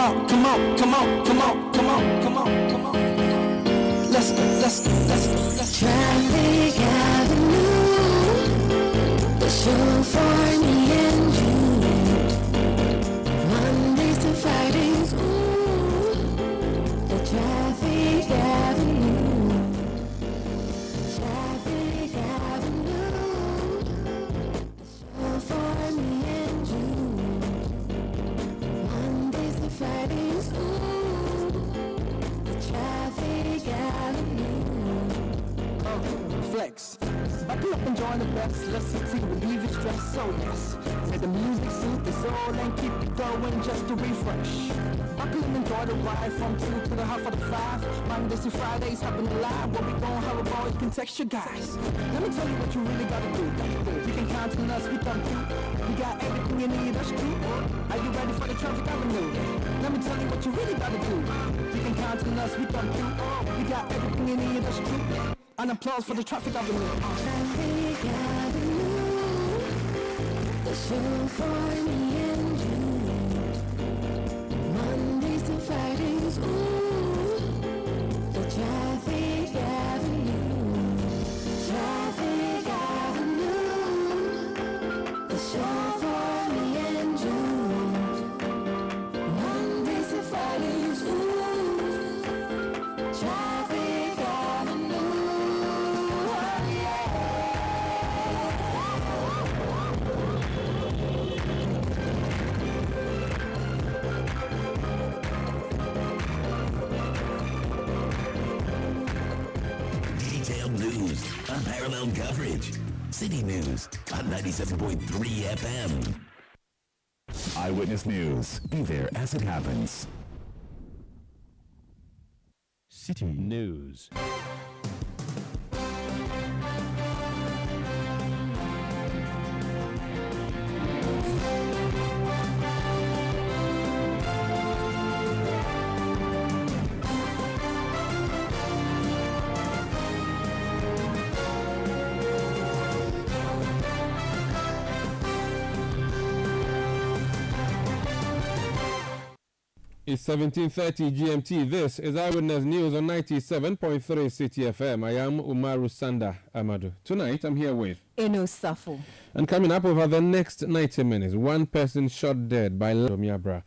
on, come on, come on, come on, come on, come on, come on. Let's go, let's go, let's go, let's go. Traffic Avenue, the show for me and you. Mondays to Fridays, ooh, the Traffic Avenue. Traffic Avenue, the show for me and you. Mondays to Fridays, ooh, the Traffic Avenue. Flex. Buckle up and join the best. Let's succeed, relieve your stress. So yes, let the music suit the soul and keep it going just to refresh. Buckle and enjoy the ride from 2 to the half of the 5. Mondays to Fridays happening live. Where we gon' have a ball, you can text your guys. Let me tell you what you really gotta do. You can count on us, we come through. We got everything you need, that's true. Are you ready for the Traffic Avenue? Let me tell you what you really gotta do. You can count on us, we come through. We got everything you need, that's true. An applause for the Traffic Avenue. Traffic Avenue, the show for me and you. Mondays to Fridays, ooh, the Traffic Avenue. Traffic Avenue, the show for me and you. Mondays to Fridays, ooh, Traffic Avenue. Detailed news, unparalleled coverage. City News on 97.3 FM. Eyewitness News. Be there as it happens. City News. It's 17:30 GMT. This is Eyewitness News on 97.3 Citi FM. I am Umaru Sanda Amadu. Tonight, I'm here with Eno Safo. And coming up over the next 90 minutes, one person shot dead by Miabra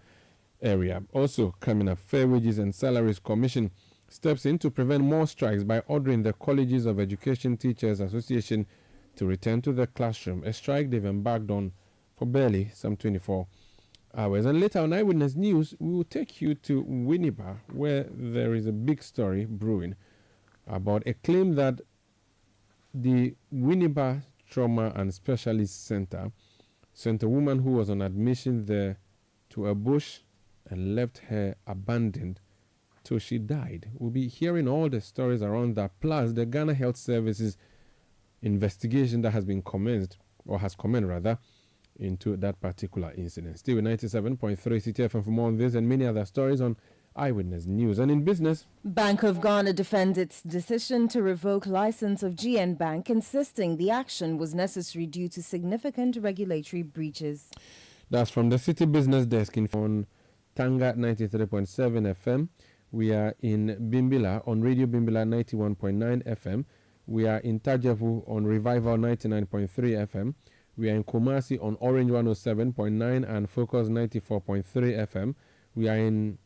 area. Also coming up, Fair Wages and Salaries Commission steps in to prevent more strikes by ordering the Colleges of Education Teachers Association to return to the classroom, a strike they've embarked on for barely some 24 hours. And later on Eyewitness News, we will take you to Winneba, where there is a big story brewing about a claim that the Winneba Trauma and Specialist Center sent a woman who was on admission there to a bush and left her abandoned till she died. We'll be hearing all the stories around that, plus the Ghana Health Services investigation that has been commenced, or has commenced rather, into that particular incident. Still with 97.3 Citi FM for more on this and many other stories on Eyewitness News. And in business, Bank of Ghana defends its decision to revoke license of GN Bank, insisting the action was necessary due to significant regulatory breaches. That's from the City Business Desk on Tanga 93.7 FM. We are in Bimbila on Radio Bimbila 91.9 FM. We are in Tajavu on Revival 99.3 FM. We are in Kumasi on Orange 107.9 and Focus 94.3 FM. We are in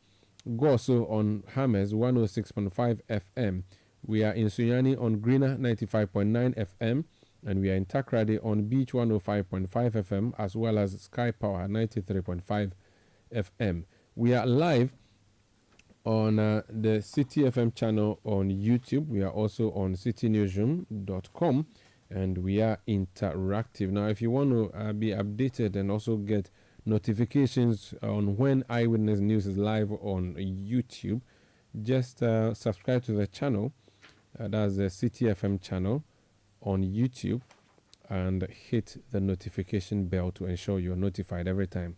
Goso on Hames 106.5 FM. We are in Sunyani on Greener 95.9 FM. And we are in Takrady on Beach 105.5 FM, as well as Sky Power 93.5 FM. We are live on the Citi FM channel on YouTube. We are also on citynewsroom.com. And we are interactive. Now, if you want to be updated and also get notifications on when Eyewitness News is live on YouTube, just subscribe to the channel. That's the Citi FM channel on YouTube, and hit the notification bell to ensure you're notified every time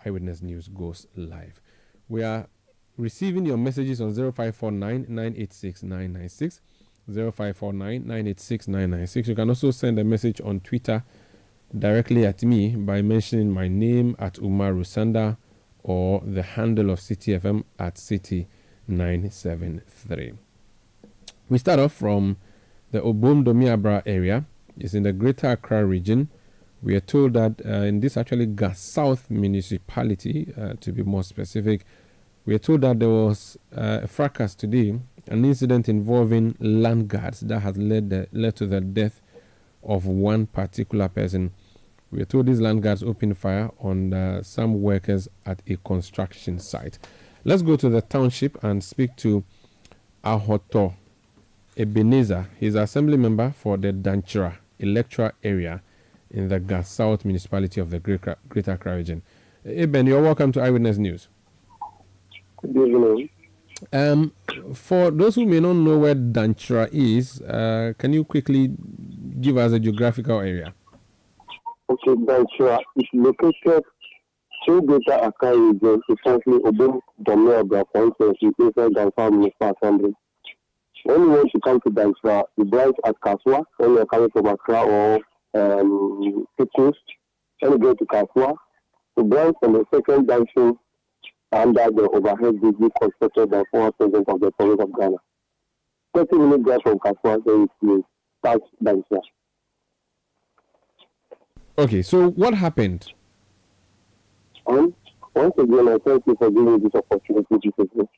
Eyewitness News goes live. We are receiving your messages on 0549 986 996. 0549 986 996. You can also send a message on Twitter directly at me by mentioning my name at Umaru Sanda or the handle of Citi FM at Citi 973. We start off from the Obom-Domiabra area. It's in the Greater Accra region. We are told that in this actually Gas South municipality, to be more specific, we are told that there was a fracas today, an incident involving land guards that has led to the death of one particular person. We are told these land guards opened fire on some workers at a construction site. Let's go to the township and speak to Ahoto Ebenezer. He's assembly member for the Danchira electoral area in the Gas South municipality of the Greater Accra region. Eben, you're welcome to Eyewitness News. Good evening. For those who may not know where Danchira is, can you quickly give us a geographical area? Okay, Danchira is located to Greater Accra region, precisely Obom-Domiabra, for instance, inside Danchira Municipal Assembly. When you want to come to Danchira, you branch at Kaswa, when you're coming from Accra or Kitchens, when you go to Kaswa, you branch on the second junction under the overhead bridge constructed by former president of the province of Ghana. 30-minute drive from Kaswa, then you start Danchira. Okay, so what happened? Once again, I thank you for giving me this opportunity to speak.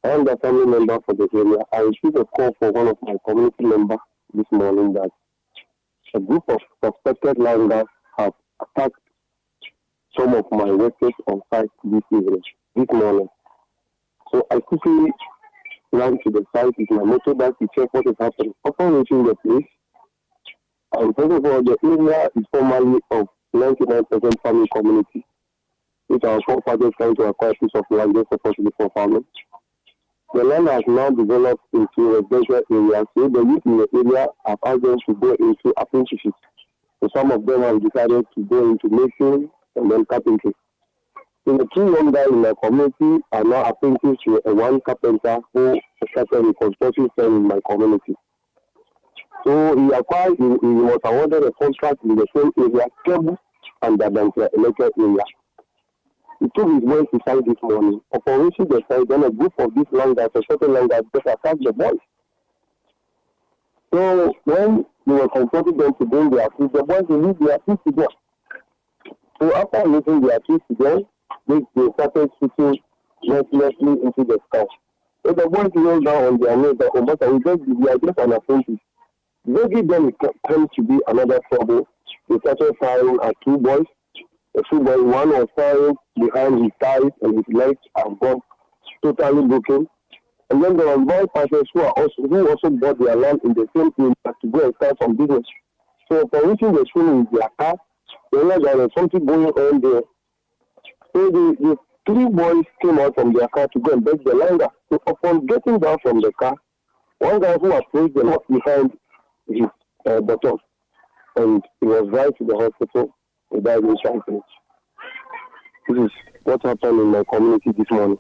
I am the family member for the area. I received a call from one of my community members this morning that a group of suspected landers have attacked some of my workers on site this morning. So I quickly ran to the site with my motorbike to check what is happening. Upon reaching the place, and first of all, the area is formerly of 99% farming community, which our forefathers trying to acquire piece of land they supposedly for farming. The land has now developed into a residential area, so the youth in the area have asked them to go into apprenticeships. So some of them have decided to go into mason and then carpentry. So the two young guys in my community are now apprenticed to a one carpenter who started a construction firm in my community. So he was awarded a contract in the same area, Kebu and the Danchira electoral area. He took his way to site this morning. Upon reaching the site, then a group of these landers, a certain landers, just attacked the boys. So when they were confronting them to bring their food, the boys released their food to them. So after releasing their food to them, they started shooting mercilessly into the sky. So the boys rolled down on their knees, we are just an apprentice. They give them tend to be another trouble. They started firing at two boys. The two boys, one was firing behind his thighs and his legs have gone totally broken. And then there were boy passengers who also bought their land in the same area to go and start some business. So upon reaching the school in their car, they realized there was something going on there. So the three boys came out from their car to go and beg the lander. So upon getting down from the car, one guy who approached them up behind his bottom, and he was right to the hospital. He died in Shanghai. This is what happened in my community this morning.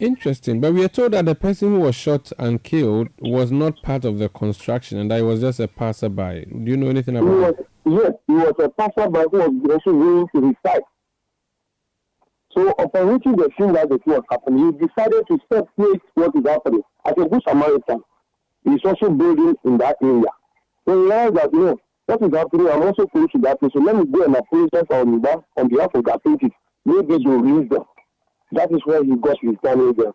Interesting, but we are told that the person who was shot and killed was not part of the construction and that he was just a passerby. Do you know anything about that? Yes, he was a passerby who was also going to his site. So upon reaching the scene that the thing was happening, he decided to separate what is happening. As a good Samaritan, he's also building in that area. So he realized that, what is happening, I'm also close to that place. So let me go and apologize on behalf of that place. Maybe they will release them. That is where he got his family there.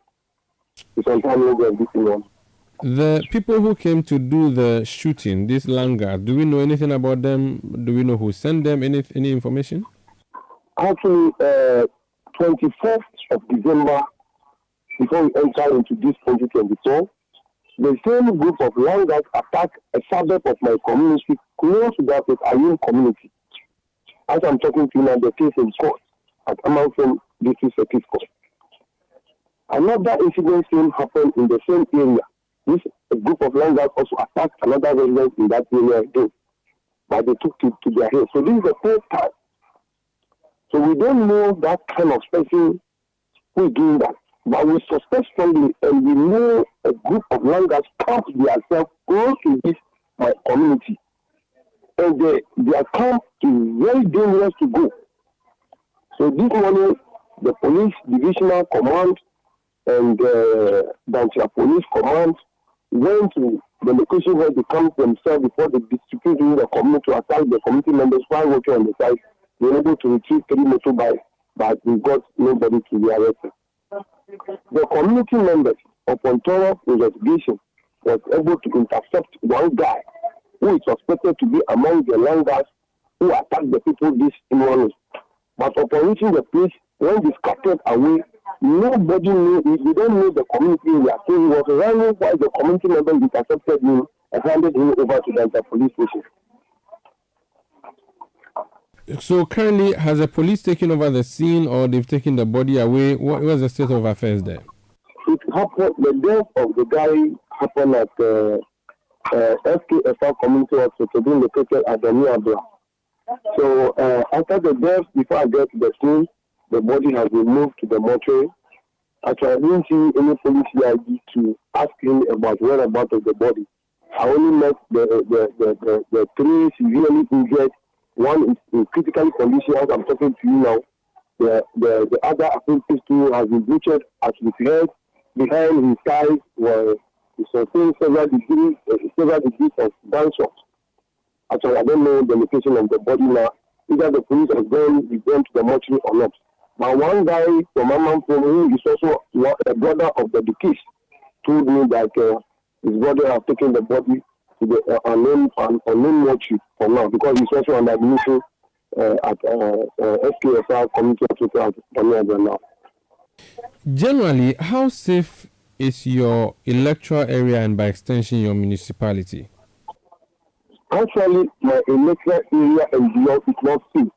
His family there this morning. The people who came to do the shooting, this Langa, do we know anything about them? Do we know who sent them? Any information? Actually, 24th of December, before we enter into this 2024, the same group of Langas attacked a suburb of my community close to that place, Ayun community. As I'm talking to you now, the case in court at Amalfim District Circuit Court. Another incident happened in the same area. This group of Langas also attacked another resident in that area again, but they took to their head. So this is the third time. So we don't know that kind of person who is doing that. But we suspect strongly, and we know a group of Langas camped themselves close to this my community. And their camp is very dangerous to go. So this morning, the police divisional command and Danchia police command went to the location where they camped themselves before they distributed the community to attack the community members while working on the site. They were able to retrieve 3 motorbikes, but we got nobody to be arrested. The community members, upon thorough investigation, was able to intercept one guy who is suspected to be among the landers who attacked the people this morning. But upon reaching the place, when they scattered away, nobody knew. We don't know the community area. So he was running while the community members intercepted him and handed him over to the police station. So currently, has the police taken over the scene or they've taken the body away? What was the state of affairs there? It happened, the death of the guy happened at SKFR community hospital being located at the New Abra. So after the death, before I get to the scene, the body has been moved to the mortuary. Actually, I didn't see any police CID to ask him about whereabouts of the body. I only met the 3 severely injured. One is in critical condition as I'm talking to you now. The other apprentice too has been butchered at his head. Behind his thighs were sustained several degrees of gunshots. Actually, I don't know the location of the body now. Either the police has gone with them to the mortuary or not. But one guy from Amman, who is also a brother of the deceased, told me that his brother has taken the body to the unknown mortuary for now because he's also under admission at SKSR Community Hospital at Daniel now. Generally, how safe is your electoral area and by extension your municipality? Actually, my electoral area and beyond is not safe.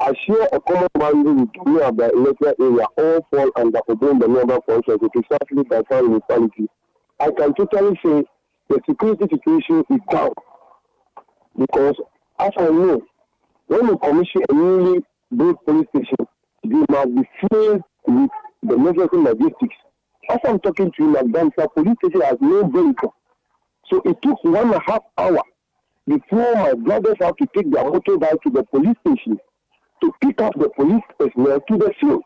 I share a common boundary with me of the electoral area, all fall under Obon the member functions, precisely by town municipality. I can totally say the security situation is down. Because, as I know, when you commission a newly built police station, they must be filled with the necessary logistics. As I'm talking to you, the police station has no vehicle. So it took 1.5 hours before my brothers have to take their motorbike to the police station to pick up the police personnel to the field.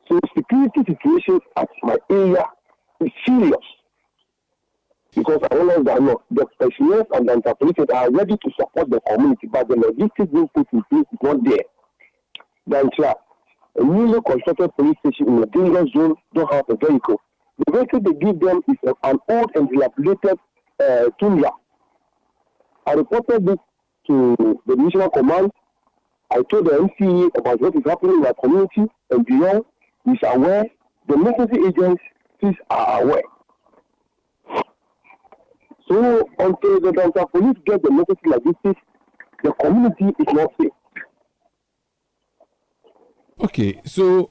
So the security situation at my area is serious. Because I realize that the personnel and the police are ready to support the community, but the logistics being put in place is not there. Then, a newly constructed police station in a dangerous zone don't have a vehicle. The vehicle they give them is an old and dilapidated Tundra. I reported this to the divisional command. I told the MCA about what is happening in our community and beyond. Is aware. The necessary agencies are aware. So until the Delta police get the necessary logistics, the community is not safe. Okay, so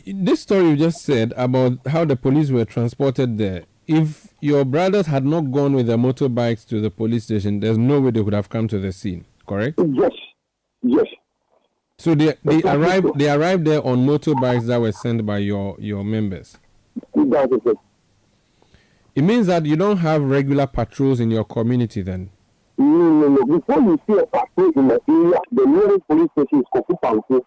this story you just said about how the police were transported there, if your brothers had not gone with their motorbikes to the police station, there's no way they would have come to the scene, correct? Yes. So they arrived there on motorbikes that were sent by your members. That is it. It means that you don't have regular patrols in your community then? No. Before you see a patrol in the area, the nearest police station is Kofu Panko.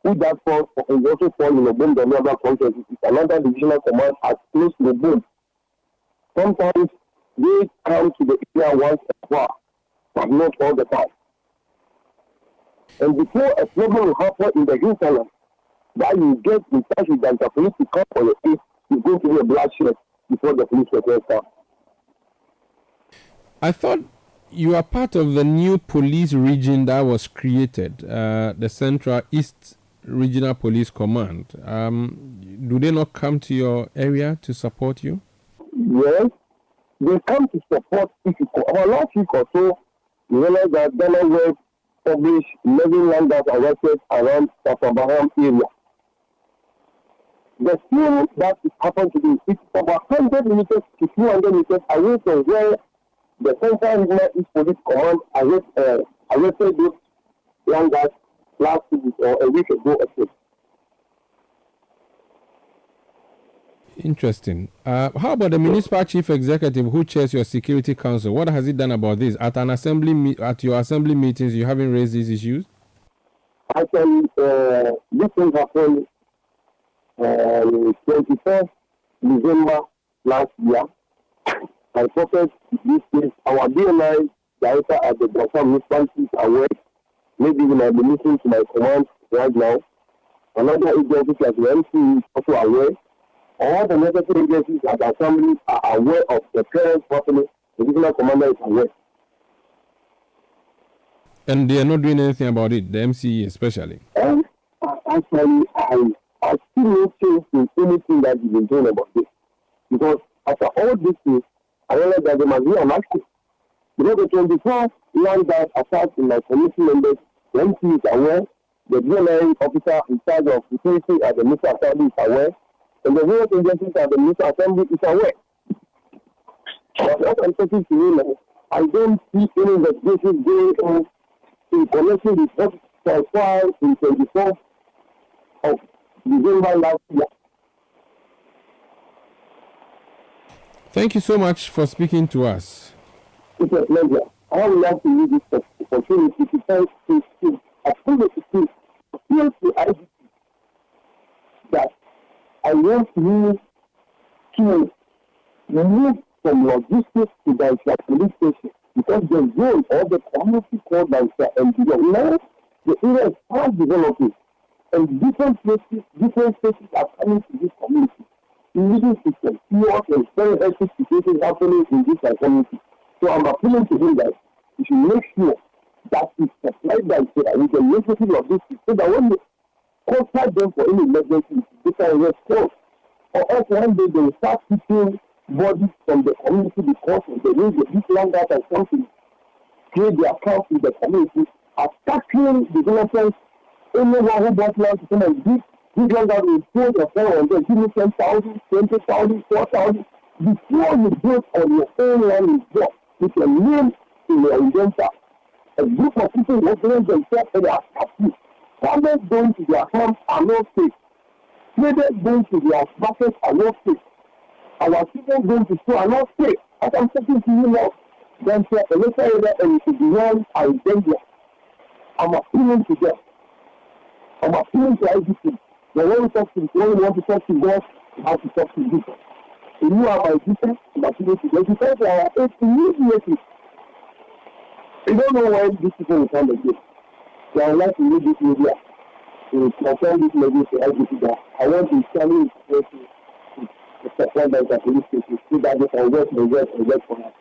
Who that falls and also fall in the boom, the other conscience is another divisional command as close to the boom. Sometimes they come to the area once a while, but not all the time. And before a problem will happen in the hinterland, that you get in touch with the police to come for your aid, is going to be a bloodshed before the police will start. I thought you are part of the new police region that was created, the Central East Regional Police Command. Do they not come to your area to support you? Yes, they come to support Ifiko. About last week or so, we realized that Ghana Web published 11 landers arrested around Safabaham area. The scene that is happened today is about 100 meters to 200 meters away from where the Central Regional East Police Command arrested those landers last week or a week ago or so. Interesting. How about the municipal chief executive who chairs your security council? What has he done about this? At your assembly meetings, you haven't raised these issues? Actually, this thing happened 21st December last year. I reported this case. Our DNI director at the Gasa municipality is aware. Maybe you might be listening to my command right now. Another agency like the MC is also aware. All the necessary agencies at the assembly are aware of the parents' family. The regional commander is aware. And they are not doing anything about it, the MCE especially. And actually, I still no change in anything that you've been doing about this. Because after all this things, I realized that there must be an action. Because the 24th land that attacked in my committee members, the MC is aware, the DNI officer in charge of security at the Minister Assembly is aware, and the various agencies at the Minister Assembly is aware. But what I'm talking to you now, I don't see any investigations going on in connection with what transpired in 24th of December last year. Thank you so much for speaking to us. It's a pleasure. I would like to use this opportunity to thank to appeal to IGP that I want you to move from logistics to the police station because the zone or the community called by and now the area is fast developing and different places are coming to this community. Leading system, serious and very hectic situations happening in this community. So I'm appealing to him that we should make sure that it's supplied by with the necessity of this so that when you contact them for any emergency, they can respond. Or else one day they will start picking bodies from the community because of the way this land that has come to create their accounts in the community, attacking developers, anyone who bought land to come and do. This land that will put your phone on them, give me 10,000, 20,000, 4,000. Before you build on your own land is bought, with your name in your indenture. A group of people represent themselves and they are captive. Farmers going to their farms are not safe. Traders going to their markets are not safe. Our students going to school are not safe. As I'm talking to you now, then a local area and beyond are in danger. I'm appealing to them. I'm appealing to IGP. When we want to talk to God, we have to talk to Jesus. If you are my Jesus, I'm appealing to them. Because they are immediately. We don't know when these people will come again. So I would like to use this media to confirm this message to IGP that I want to stand in the supply by the police station so that they can work for us.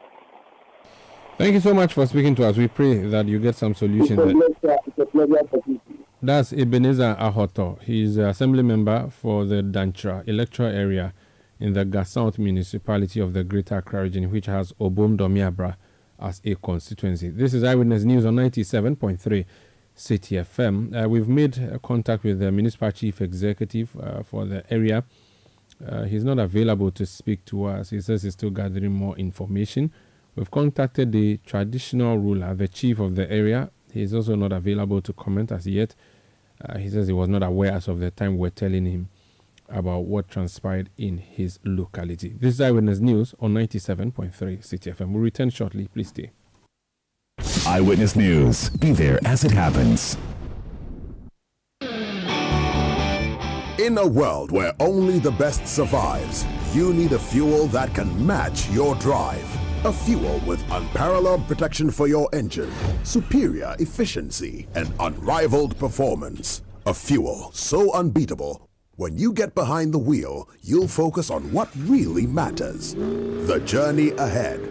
Thank you so much for speaking to us. We pray that you get some solutions. It's a pleasure talking to you. That's Ebenezer Ahoto. He's an assembly member for the Dantra electoral area in the Gasouth municipality of the Greater Accra region, which has Obom Domiabra as a constituency. This is Eyewitness News on 97.3 Citi FM. We've made contact with the municipal chief executive for the area. He's not available to speak to us. He says he's still gathering more information. We've contacted the traditional ruler, the chief of the area. He's also not available to comment as yet. He says he was not aware as of the time we're telling him about what transpired in his locality. This is Eyewitness News on 97.3 Citi FM. We'll return shortly. Please stay. Eyewitness News. Be there as it happens. In a world where only the best survives, you need a fuel that can match your drive. A fuel with unparalleled protection for your engine, superior efficiency, and unrivaled performance. A fuel so unbeatable, when you get behind the wheel, you'll focus on what really matters. The journey ahead.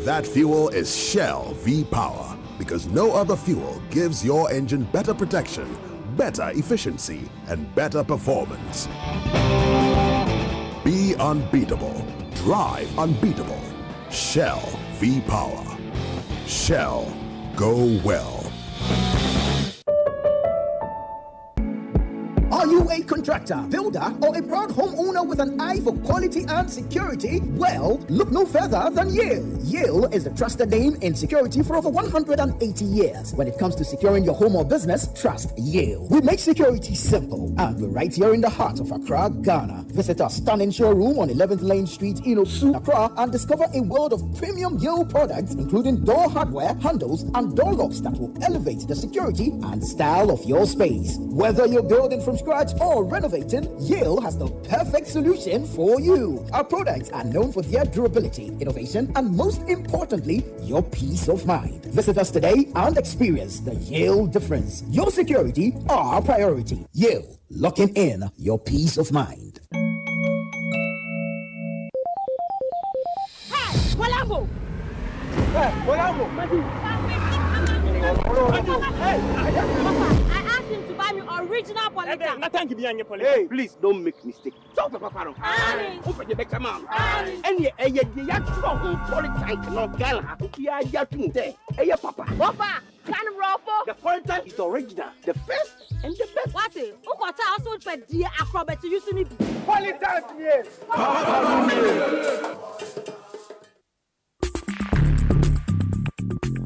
That fuel is Shell V-Power, because no other fuel gives your engine better protection, better efficiency, and better performance. Be unbeatable. Drive unbeatable. Shell V-Power. Shell, go well. Are you self-made contractor, builder, or a proud homeowner with an eye for quality and security? Well, look no further than Yale. Yale is the trusted name in security for over 180 years. When it comes to securing your home or business, trust Yale. We make security simple, and we're right here in the heart of Accra, Ghana. Visit our stunning showroom on 11th Lane Street in Osu, Accra, and discover a world of premium Yale products, including door hardware, handles, and door locks that will elevate the security and style of your space. Whether you're building from scratch or renovating, Yale has the perfect solution for you. Our products are known for their durability, innovation, and most importantly, your peace of mind. Visit us today and experience the Yale difference. Your security, our priority. Yale, locking in your peace of mind. Hey, Walambo! Hey, Walambo! Hey, I asked him to buy me original politics. Hey, please don't make mistake. Talk to Papa. Open your back, man. And you politics no gala. You there. Hey, Papa. Papa, can ruffle. The politics is original, the first and the best. What is? Ukota also for dear acrobat using me. Politics, yes.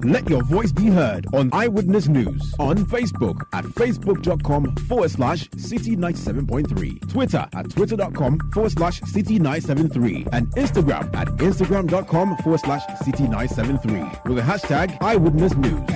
Let your voice be heard on Eyewitness News on Facebook at facebook.com/City97.3, Twitter at twitter.com/City973, and Instagram at instagram.com/City973 with the hashtag Eyewitness News.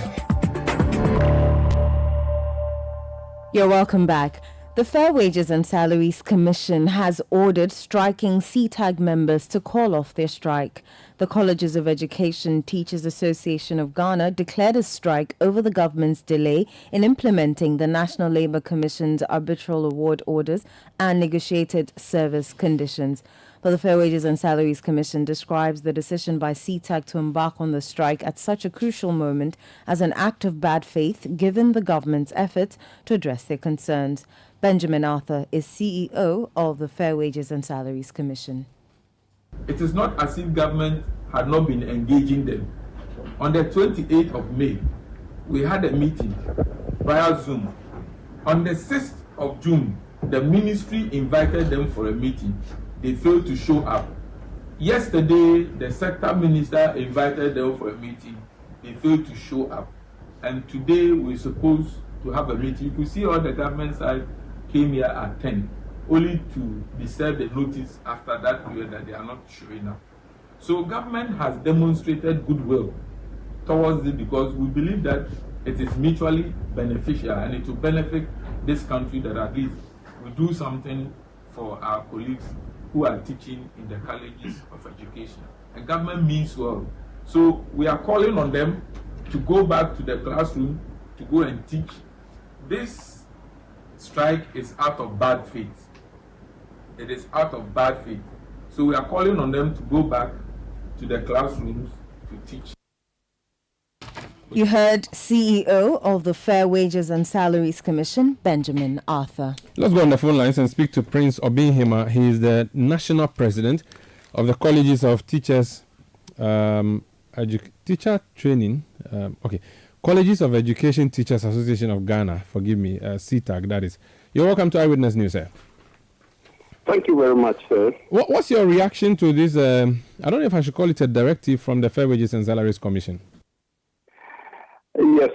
You're welcome back. The Fair Wages and Salaries Commission has ordered striking CTAG members to call off their strike. The Colleges of Education Teachers Association of Ghana declared a strike over the government's delay in implementing the National Labour Commission's arbitral award orders and negotiated service conditions. But the Fair Wages and Salaries Commission describes the decision by CTAG to embark on the strike at such a crucial moment as an act of bad faith given the government's efforts to address their concerns. Benjamin Arthur is CEO of the Fair Wages and Salaries Commission. It is not as if government had not been engaging them. On the 28th of May, we had a meeting via Zoom. On the 6th of June, the ministry invited them for a meeting. They failed to show up. Yesterday, the sector minister invited them for a meeting. They failed to show up. And today, we're supposed to have a meeting. You could see all the government side came here at 10, only to be served a notice after that period that they are not showing up. So government has demonstrated goodwill towards it because we believe that it is mutually beneficial and it will benefit this country that at least we do something for our colleagues who are teaching in the colleges of education. And government means well. So we are calling on them to go back to the classroom to go and teach. This strike is out of bad faith. It is out of bad faith. So we are calling on them to go back to the classrooms to teach. You heard CEO of the Fair Wages and Salaries Commission, Benjamin Arthur. Let's go on the phone lines and speak to Prince Obinhima. He is the national president of the Colleges of Teachers Teacher Training. Colleges of Education Teachers Association of Ghana. Forgive me, CTAG, that is. You're welcome to Eyewitness News, sir. Thank you very much, sir. What's your reaction to this? I don't know if I should call it a directive from the Fair Wages and Salaries Commission. Yes,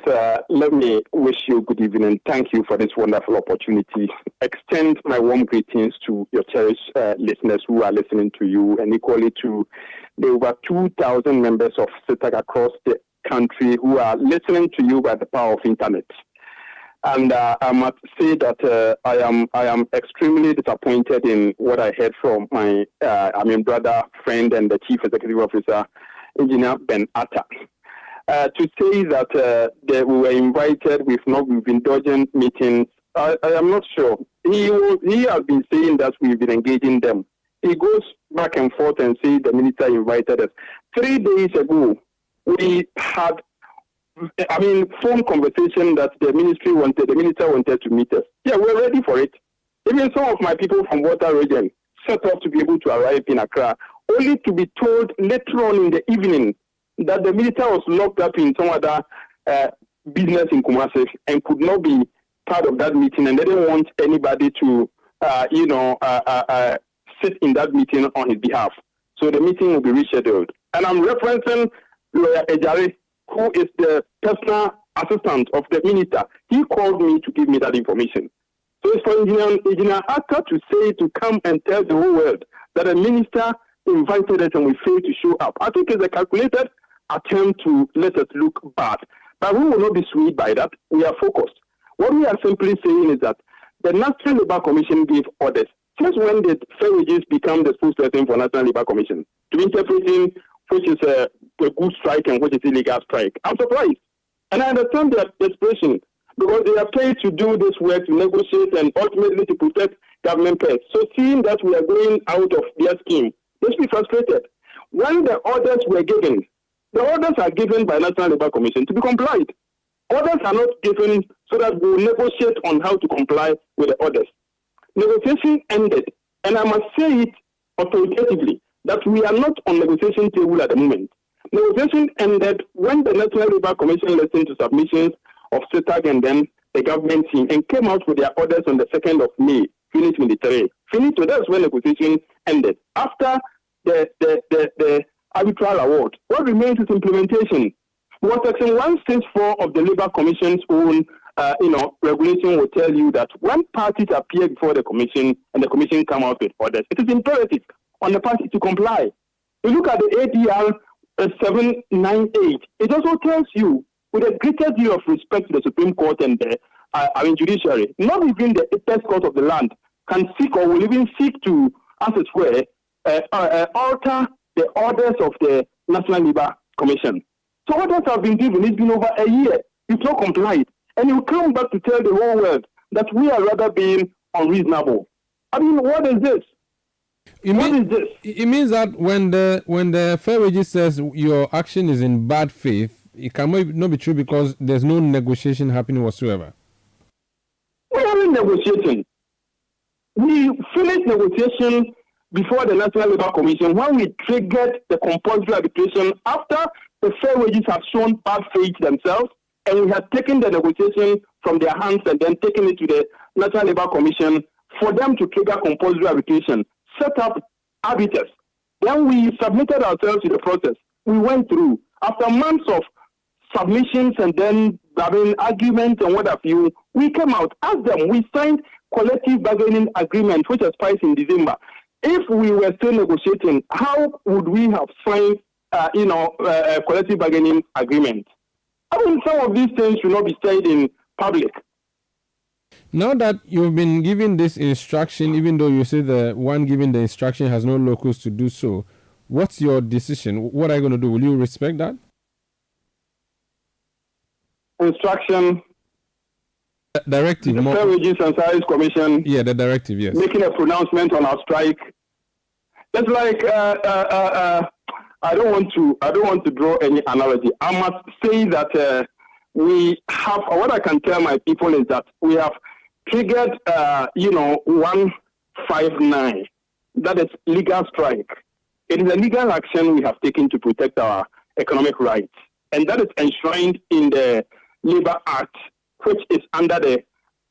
let me wish you good evening. Thank you for this wonderful opportunity. Extend my warm greetings to your cherished listeners who are listening to you, and equally to the over 2,000 members of CTAG across the country who are listening to you by the power of internet. And I must say that I am extremely disappointed in what I heard from my brother, friend, and the Chief Executive Officer, Engineer Ben Atta. To say that we were invited, we've been dodging meetings. I am not sure. He has been saying that we've been engaging them. He goes back and forth and says the minister invited us. 3 days ago, we had phone conversation that the minister wanted to meet us. Yeah, we're ready for it. Even some of my people from Water Region set off to be able to arrive in Accra, only to be told later on in the evening that the minister was locked up in some other business in Kumasi and could not be part of that meeting, and they didn't want anybody to, sit in that meeting on his behalf. So the meeting will be rescheduled. And I'm referencing Lawyer Ejare, who is the personal assistant of the minister. He called me to give me that information. So it's for Engineer Atta to come and tell the whole world that a minister invited us and we failed to show up. I think it's a calculated attempt to let us look bad. But we will not be swayed by that. We are focused. What we are simply saying is that the National Labour Commission gave orders. Since when did fair wages become the spokesperson for National Labour Commission? To interpreting which is a good strike and which is illegal strike. I'm surprised. And I understand their desperation because they are paid to do this work, to negotiate and ultimately to protect government pay. So seeing that we are going out of their scheme, they should be frustrated. When the orders were given, the orders are given by National Labour Commission to be complied. Orders are not given so that we will negotiate on how to comply with the orders. Negotiation ended, and I must say it authoritatively, that we are not on negotiation table at the moment. Negotiation ended when the National Labour Commission listened to submissions of CITAG and then the government team and came out with their orders on the 2nd of May, 2023. Finito, that's when negotiation ended. After the arbitral award, what remains is implementation. What Section 164 of the Labour Commission's own regulation will tell you that when parties appear before the commission and the commission come out with orders, it is imperative on the party to comply. You look at the ADR 798, it also tells you, with a greater deal of respect to the Supreme Court and the judiciary, not even the apex court of the land can seek or will even seek to, as it were, alter the orders of the National Labour Commission. So orders have been given. It's been over a year. It's not complied. And you come back to tell the whole world that we are rather being unreasonable. I mean, what is this? It means that when the fair wages says your action is in bad faith, it cannot not be true because there's no negotiation happening whatsoever. We aren't negotiating. We finished negotiation before the National Labour Commission when we triggered the compulsory arbitration after the fair wages have shown bad faith themselves, and we have taken the negotiation from their hands and then taken it to the National Labour Commission for them to trigger compulsory arbitration, set up arbiters. Then we submitted ourselves to the process. We went through. After months of submissions and then arguments and what have you, we came out. Asked them, we signed collective bargaining agreement, which expires in December. If we were still negotiating, how would we have signed, a collective bargaining agreement? I mean, some of these things should not be said in public. Now that you've been given this instruction, even though you say the one giving the instruction has no locus to do so, what's your decision? What are you going to do? Will you respect that? Instruction. Directive. The Fair Wages and Salaries Commission. Yeah, the directive, yes. Making a pronouncement on our strike. It's like I don't want to draw any analogy. I must say that we have, what I can tell my people is that we have triggered 159. That is legal strike. It is a legal action we have taken to protect our economic rights, and that is enshrined in the Labour Act, which is under the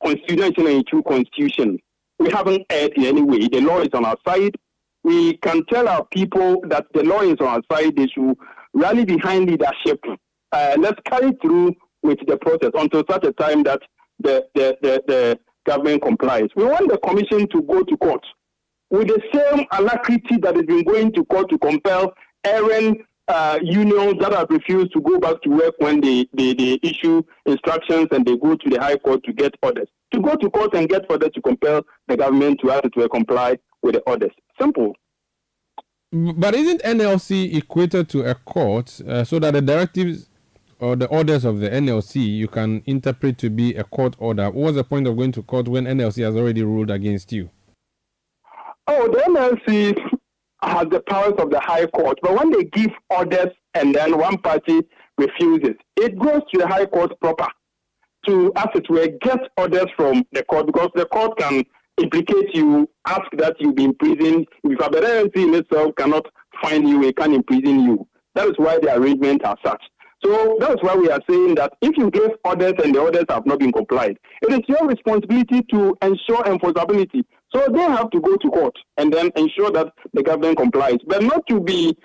Constitution. Constitution. We haven't erred in any way. The law is on our side. We can tell our people that the law is on our side. They should rally behind leadership. Let's carry through with the process until such a time that the government complies. We want the commission to go to court with the same alacrity that has been going to court to compel errant unions that have refused to go back to work when they issue instructions and they go to the High Court to get orders. To go to court and get orders to compel the government to comply with the orders. Simple. But isn't NLC equated to a court so that the directives or the orders of the NLC you can interpret to be a court order? What's the point of going to court when NLC has already ruled against you? Oh, the NLC has the powers of the High Court, but when they give orders and then one party refuses, it goes to the High Court proper to, as it were, get orders from the court, because the court can implicate you, ask that you be imprisoned. If the NLC in itself cannot find you, it can imprison you. That is why the arrangements are such. So that's why we are saying that if you give orders and the orders have not been complied, it is your responsibility to ensure enforceability. So they have to go to court and then ensure that the government complies, but not to be,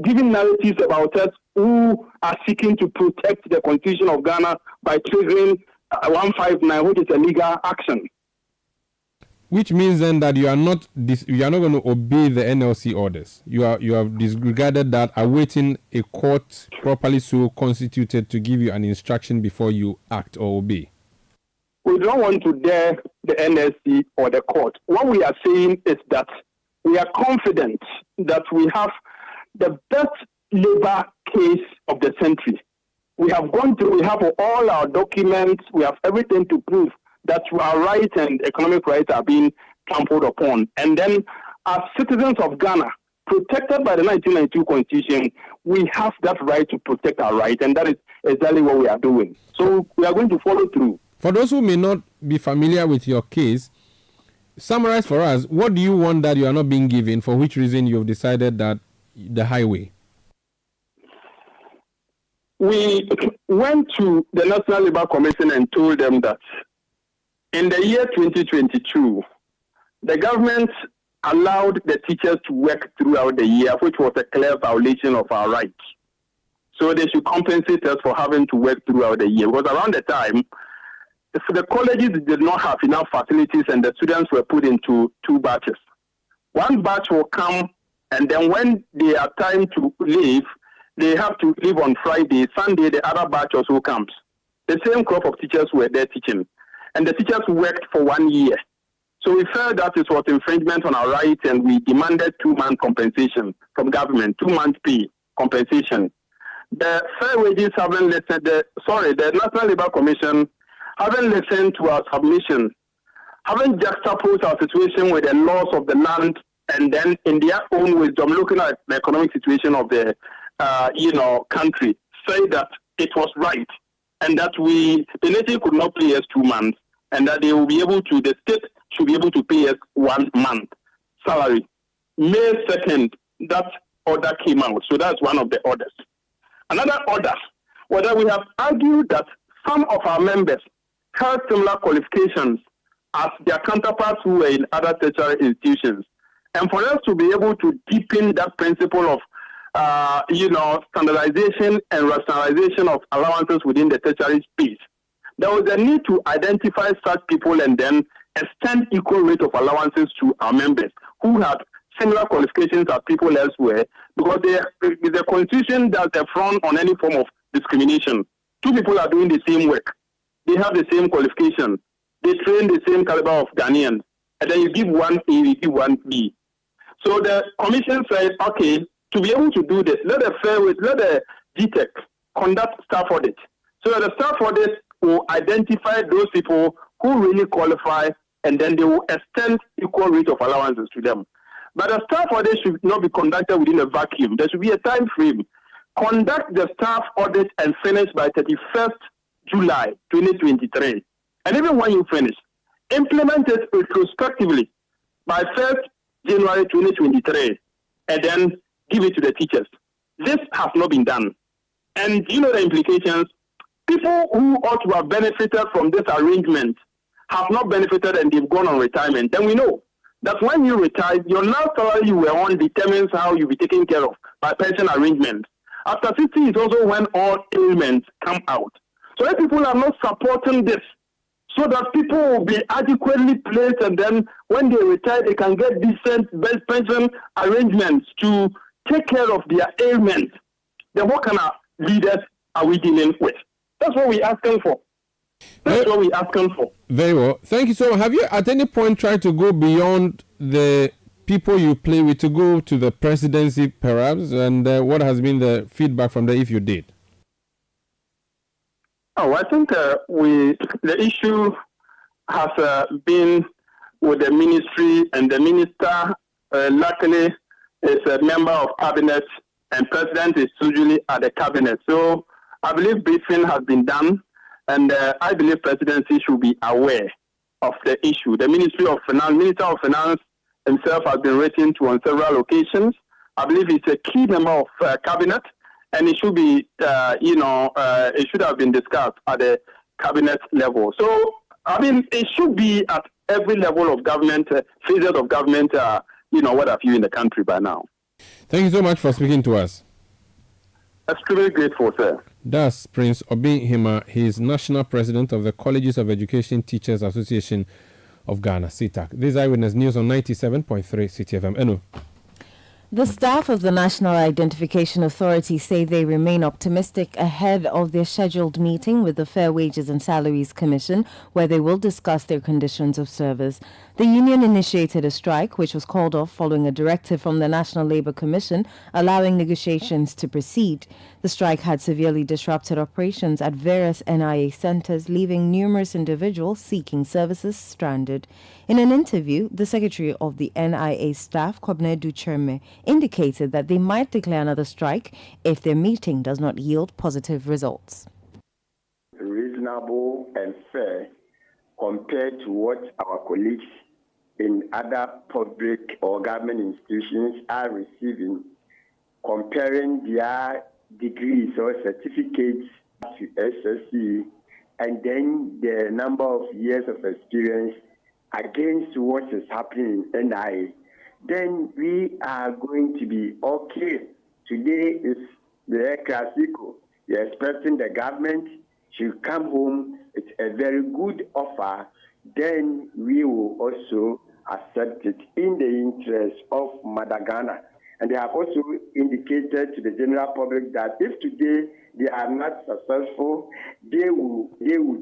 giving narratives about us who are seeking to protect the Constitution of Ghana by triggering 159, which is a legal action. Which means then that you are not going to obey the NLC orders. You have disregarded that, awaiting a court properly so constituted to give you an instruction before you act or obey. We don't want to dare the NLC or the court. What we are saying is that we are confident that we have the best labor case of the century. We have gone through, we have all our documents, we have everything to prove that our rights and economic rights are being trampled upon. And then, as citizens of Ghana, protected by the 1992 Constitution, we have that right to protect our rights, and that is exactly what we are doing. So we are going to follow through. For those who may not be familiar with your case, summarize for us, what do you want that you are not being given, for which reason you have decided that the highway? We went to the National Labour Commission and told them that in the year 2022, the government allowed the teachers to work throughout the year, which was a clear violation of our rights. So they should compensate us for having to work throughout the year. Because around the time, the colleges did not have enough facilities and the students were put into two batches. One batch will come, and then when they are time to leave, they have to leave on Friday. Sunday, the other batch also comes. The same crop of teachers were there teaching. And the teachers worked for 1 year. So we felt that it was infringement on our rights, and we demanded 2-month compensation from government, 2-month pay compensation. The Fair Wages haven't listened, the National Labour Commission haven't listened to our submission, haven't juxtaposed our situation with the laws of the land, and then in their own wisdom, looking at the economic situation of the country, say that it was right, and that the nation could not pay us 2 months, and that the state should be able to pay us 1 month salary. May 2nd, that order came out. So that's one of the orders. Another order was that we have argued that some of our members had similar qualifications as their counterparts who were in other tertiary institutions. And for us to be able to deepen that principle of standardization and rationalization of allowances within the tertiary space, there was a need to identify such people and then extend equal rate of allowances to our members who had similar qualifications as people elsewhere, because the Constitution does a front on any form of discrimination. Two people are doing the same work. They have the same qualification. They train the same caliber of Ghanaians. And then you give one A, you give one B. So the commission said, okay, to be able to do this, let the GTEC conduct staff audit. So that the staff audit will identify those people who really qualify, and then they will extend equal rate of allowances to them. But the staff audit should not be conducted within a vacuum. There should be a time frame. Conduct the staff audit and finish by 31st July 2023. And even when you finish, implement it retrospectively by 1st January 2023, and then give it to the teachers. This has not been done. And you know the implications. People who ought to have benefited from this arrangement have not benefited, and they've gone on retirement. Then we know that when you retire, your last salary you were on determines how you'll be taken care of by pension arrangement. After 60 is also when all ailments come out. So if people are not supporting this, so that people will be adequately placed, and then when they retire, they can get decent best pension arrangements to take care of their ailments, then what kind of leaders are we dealing with? That's what we're asking for. That's what we're asking for. Very well. Thank you so much. Have you at any point tried to go beyond the people you play with, to go to the presidency perhaps? And what has been the feedback from there if you did? Oh, I think the issue has been with the ministry, and the minister luckily is a member of cabinet, and president is usually at the cabinet. So I believe briefing has been done, and I believe presidency should be aware of the issue. The Minister of Finance himself has been written to on several occasions. I believe he's a key member of cabinet, and it should be, it should have been discussed at the cabinet level. So, I mean, it should be at every level of government, phases of government, what have you in the country by now. Thank you so much for speaking to us. Extremely grateful, sir. That's Prince Obi Hima. He is National President of the Colleges of Education Teachers Association of Ghana, CITAC. This is Eyewitness News on 97.3 Citi FM. Enu. The staff of the National Identification Authority say they remain optimistic ahead of their scheduled meeting with the Fair Wages and Salaries Commission, where they will discuss their conditions of service. The union initiated a strike, which was called off following a directive from the National Labour Commission allowing negotiations to proceed. The strike had severely disrupted operations at various NIA centres, leaving numerous individuals seeking services stranded. In an interview, the secretary of the NIA staff, Kwabena Ducherme, indicated that they might declare another strike if their meeting does not yield positive results. Reasonable and fair compared to what our colleagues in other public or government institutions are receiving, comparing their degrees or certificates to SSC, and then the number of years of experience against what is happening in NIA, then we are going to be okay. Today is the Classico. We are expecting the government to come home. It's a very good offer. Then we will also accept it in the interest of Mother Ghana. And they have also indicated to the general public that if today they are not successful, they will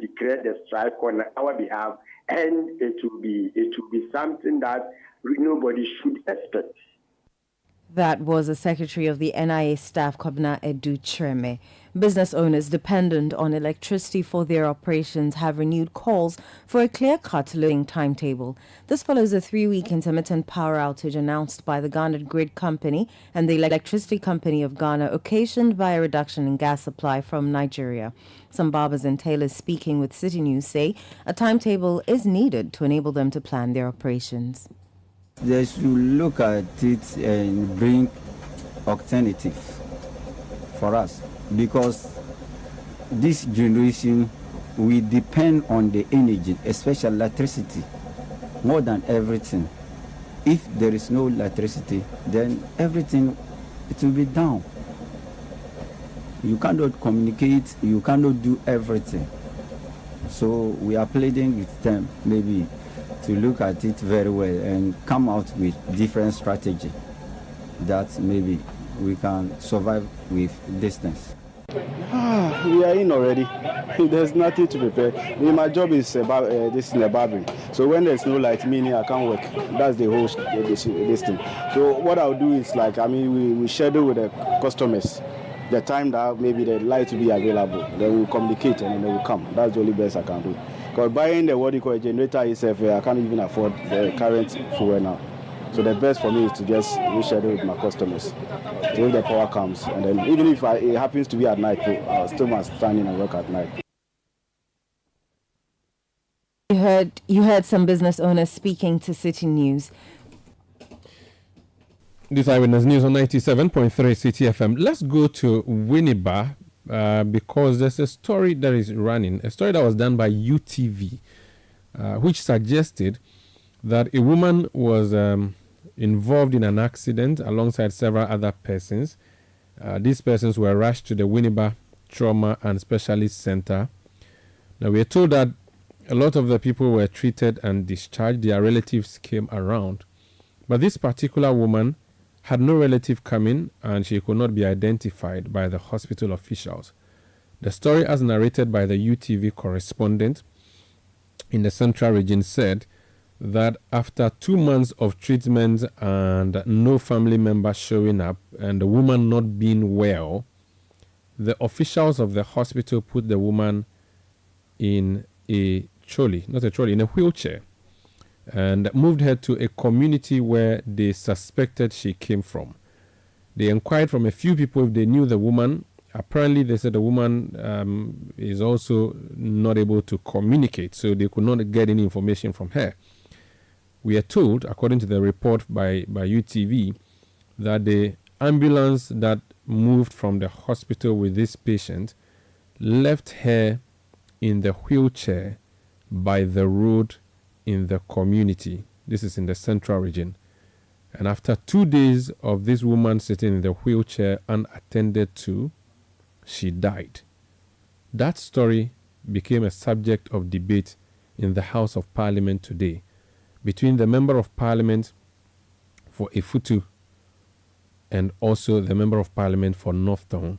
declare the strike on our behalf, and it will be something that nobody should expect. That was the secretary of the NIA staff, Kwabena Ducherme. Business owners dependent on electricity for their operations have renewed calls for a clear-cut loading timetable. This follows a 3-week intermittent power outage announced by the Ghana Grid Company and the Electricity Company of Ghana, occasioned by a reduction in gas supply from Nigeria. Some barbers and tailors speaking with City News say a timetable is needed to enable them to plan their operations. They should look at it and bring alternatives for us, because this generation, we depend on the energy, especially electricity, more than everything. If there is no electricity, then everything, it will be down. You cannot communicate, you cannot do everything. So we are pleading with them maybe to look at it very well and come out with different strategy that maybe we can survive with distance. We are in already. There's nothing to prepare. My job is about this in the barbering. So when there's no light, meaning I can't work. That's the whole this thing. So what I'll do is we schedule with the customers the time that maybe the light will be available. Then we'll communicate and then they will come. That's the only best I can do. Because buying the what you call a generator itself, I can't even afford the current fuel now. So the best for me is to just reschedule with my customers. So if the power comes, and then even if it happens to be at night, I'll still must stand in and work at night. You heard some business owners speaking to City News. This Eyewitness News on 97.3 Citi FM. Let's go to Winneba because there's a story that is running, a story that was done by UTV, which suggested that a woman was involved in an accident alongside several other persons. These persons were rushed to the Winneba Trauma and Specialist Center. Now, we are told that a lot of the people were treated and discharged. Their relatives came around. But this particular woman had no relative coming, and she could not be identified by the hospital officials. The story, as narrated by the UTV correspondent in the Central Region, said that after 2 months of treatment and no family member showing up and the woman not being well, the officials of the hospital put the woman in a wheelchair, and moved her to a community where they suspected she came from. They inquired from a few people if they knew the woman. Apparently, they said the woman is also not able to communicate, so they could not get any information from her. We are told, according to the report by UTV, that the ambulance that moved from the hospital with this patient left her in the wheelchair by the road in the community. This is in the central region. And after 2 days of this woman sitting in the wheelchair unattended to, she died. That story became a subject of debate in the House of Parliament today between the Member of Parliament for Efutu and also the Member of Parliament for North Town.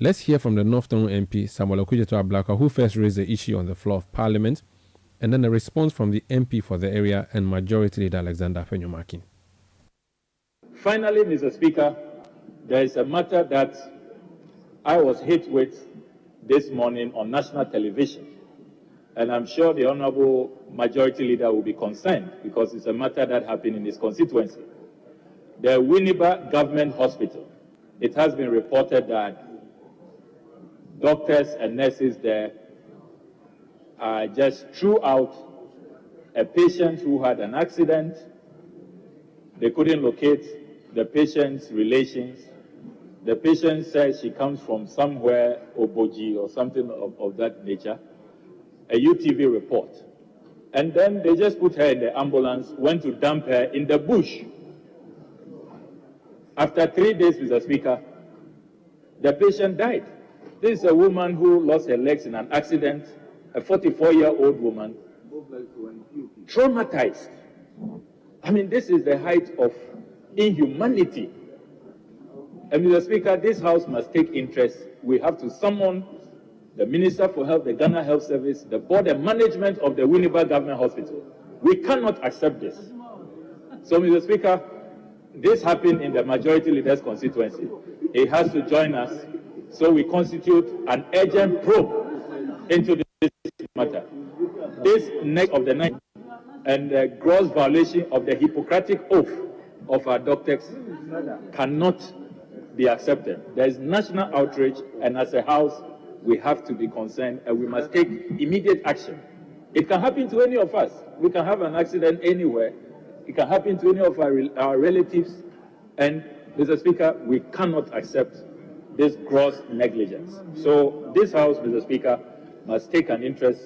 Let's hear from the North Town MP, Samuel Okudzeto-Ablakwa, who first raised the issue on the floor of Parliament, and then a response from the MP for the area and Majority Leader Alexander Afenyo-Markin. Finally, Mr. Speaker, there is a matter that I was hit with this morning on national television, and I'm sure the Honorable Majority Leader will be concerned because it's a matter that happened in his constituency. The Winneba Government Hospital, it has been reported that doctors and nurses there just threw out a patient who had an accident. They couldn't locate the patient's relations. The patient says she comes from somewhere, Oboji or something of that nature, a UTV report. And then they just put her in the ambulance, went to dump her in the bush. After 3 days, Mr. Speaker, the patient died. This is a woman who lost her legs in an accident, a 44-year-old woman, traumatized. I mean, this is the height of inhumanity. And Mr. Speaker, this House must take interest. We have to summon the Minister for Health, the Ghana Health Service, the board and management of the Winneba Government Hospital. We cannot accept this. So, Mr. Speaker, this happened in the Majority Leader's constituency. It has to join us, so we constitute an urgent probe into this matter. This next of the night and the gross violation of the Hippocratic oath of our doctors cannot be accepted. There is national outrage, and as a House, we have to be concerned and we must take immediate action. It can happen to any of us. We can have an accident anywhere. It can happen to any of our relatives. And, Mr. Speaker, we cannot accept this gross negligence. So this House, Mr. Speaker, must take an interest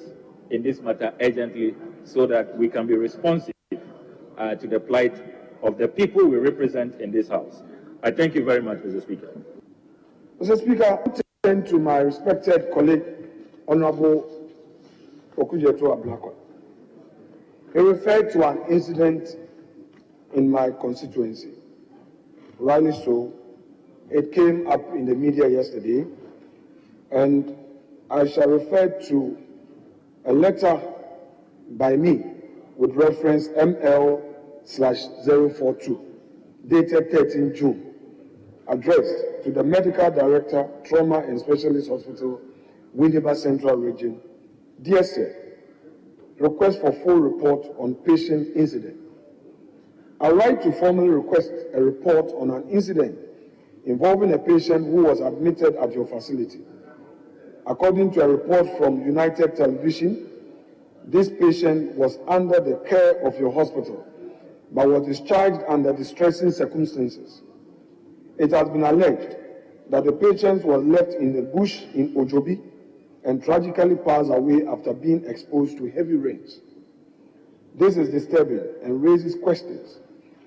in this matter urgently so that we can be responsive to the plight of the people we represent in this House. I thank you very much, Mr. Speaker. Mr. Speaker, I turn to my respected colleague, Honorable Okudzeto-Ablakwa. He referred to an incident in my constituency. Rightly so. It came up in the media yesterday, and I shall refer to a letter by me with reference ML/042, dated 13 June, addressed to the Medical Director, Trauma and Specialist Hospital, Winneba Central Region, DSA, request for full report on patient incident. I write to formally request a report on an incident involving a patient who was admitted at your facility. According to a report from United Television, this patient was under the care of your hospital, but was discharged under distressing circumstances. It has been alleged that the patient was left in the bush in Ojobi and tragically passed away after being exposed to heavy rains. This is disturbing and raises questions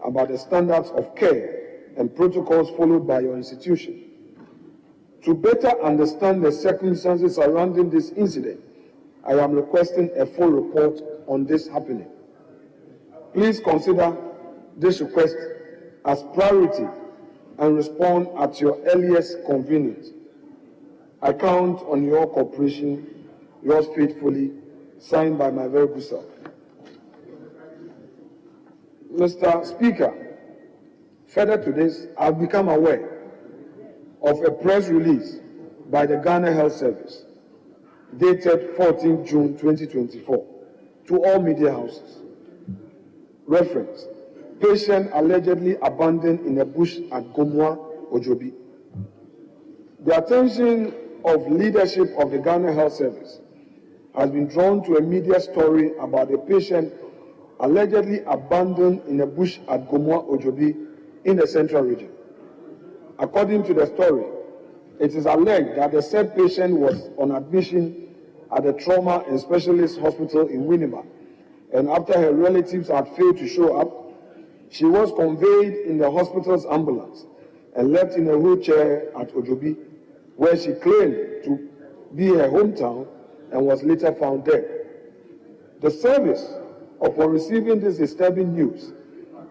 about the standards of care and protocols followed by your institution. To better understand the circumstances surrounding this incident, I am requesting a full report on this happening. Please consider this request as priority and respond at your earliest convenience. I count on your cooperation. Yours faithfully, signed by my very good self. Mr. Speaker, further to this, I've become aware of a press release by the Ghana Health Service dated 14 June 2024 to all media houses. Reference: patient allegedly abandoned in a bush at Gomwa, Ojobi. The attention of leadership of the Ghana Health Service has been drawn to a media story about a patient allegedly abandoned in a bush at Gomwa, Ojobi in the central region. According to the story, it is alleged that the said patient was on admission at the Trauma and Specialist Hospital in Winneba, and after her relatives had failed to show up, she was conveyed in the hospital's ambulance and left in a wheelchair at Ojobi, where she claimed to be her hometown and was later found dead. The service, upon receiving this disturbing news,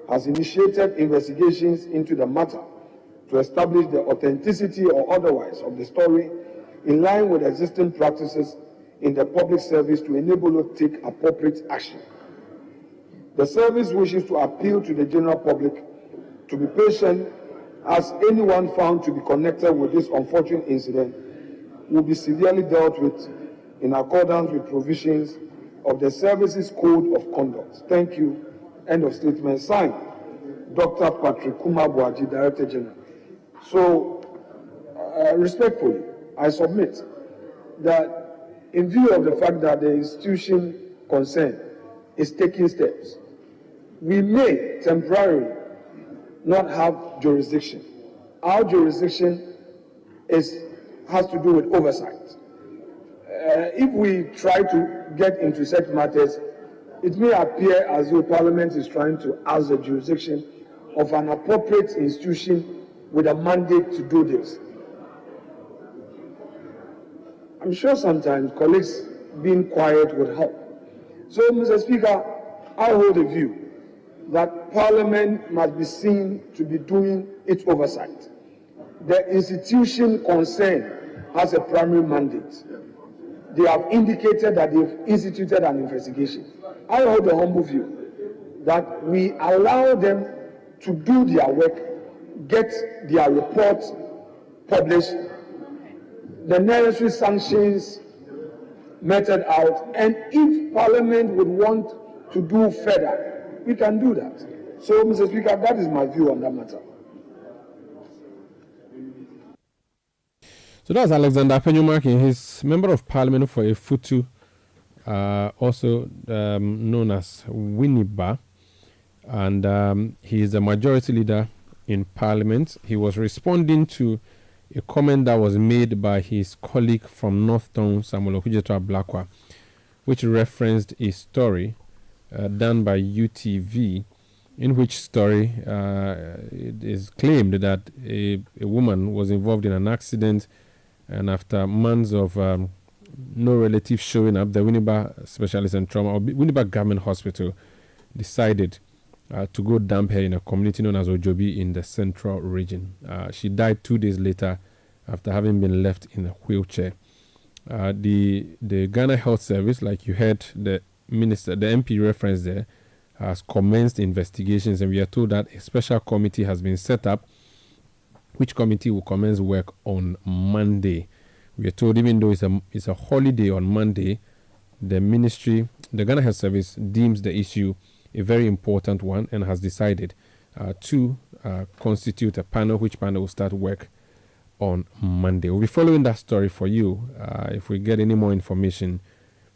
has initiated investigations into the matter to establish the authenticity or otherwise of the story in line with existing practices in the public service to enable us to take appropriate action. The service wishes to appeal to the general public to be patient, as anyone found to be connected with this unfortunate incident will be severely dealt with in accordance with provisions of the Services Code of Conduct. Thank you. End of statement. Signed, Dr. Patrick Kumabwaji, Director General. So, respectfully, I submit that in view of the fact that the institution concerned is taking steps, we may temporarily not have jurisdiction. Our jurisdiction has to do with oversight. If we try to get into such matters, it may appear as though Parliament is trying to ask the jurisdiction of an appropriate institution with a mandate to do this. I'm sure sometimes colleagues being quiet would help. So, Mr. Speaker, I hold a view that Parliament must be seen to be doing its oversight. The institution concerned has a primary mandate. They have indicated that they've instituted an investigation. I hold a humble view that we allow them to do their work, get their reports published, the necessary sanctions meted out, and if Parliament would want to do further, we can do that. So, Mr. Speaker, that is my view on that matter. So that's Alexander Penyumakin. He's member of Parliament for Efutu, also known as Winneba, and he is a majority leader in Parliament. He was responding to a comment that was made by his colleague from Northtown, Samuel Okujeto Ablakwa, which referenced a story done by UTV, in which story it is claimed that a woman was involved in an accident, and after months of no relative showing up, the Winneba Specialist and Trauma, or Winneba Government Hospital, decided to go dump her in a community known as Ojobi in the central region. She died 2 days later after having been left in a wheelchair. The Ghana Health Service, like you heard the MP reference there, has commenced investigations, and we are told that a special committee has been set up, which committee will commence work on Monday. We are told even though it's a holiday on Monday, the ministry, the Ghana Health Service, deems the issue a very important one and has decided to constitute a panel, which panel will start work on Monday. We'll be following that story for you. If we get any more information,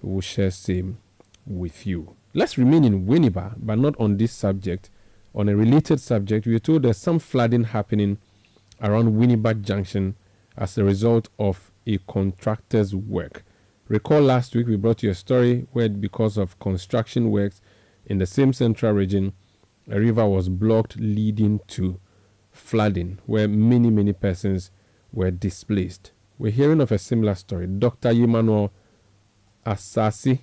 we will share same with you. Let's remain in Winneba, but not on this subject. On a related subject, we are told there's some flooding happening around Winneba Junction as a result of a contractor's work. Recall last week we brought you a story where, because of construction works in the same central region, a river was blocked, leading to flooding where many persons were displaced. We're hearing of a similar story. Dr. Emmanuel Asasi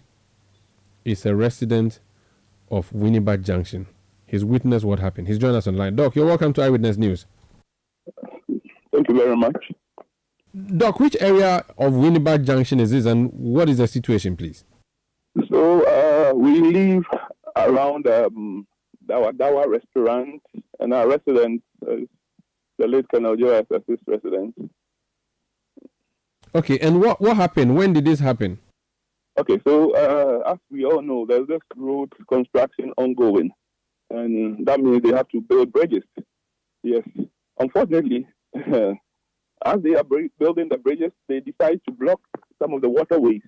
is a resident of Winneba Junction. He's witnessed what happened. He's joined us online. Doc, you're welcome to Eyewitness News. Thank you very much. Doc, which area of Winneba Junction is this, and what is the situation, please? So we live around Dawa restaurant, and our resident is the late Colonel Joe as his resident. Okay, and what happened? When did this happen? Okay, so as we all know, there's this road construction ongoing, and that means they have to build bridges. Yes, unfortunately, as they are building the bridges, they decide to block some of the waterways.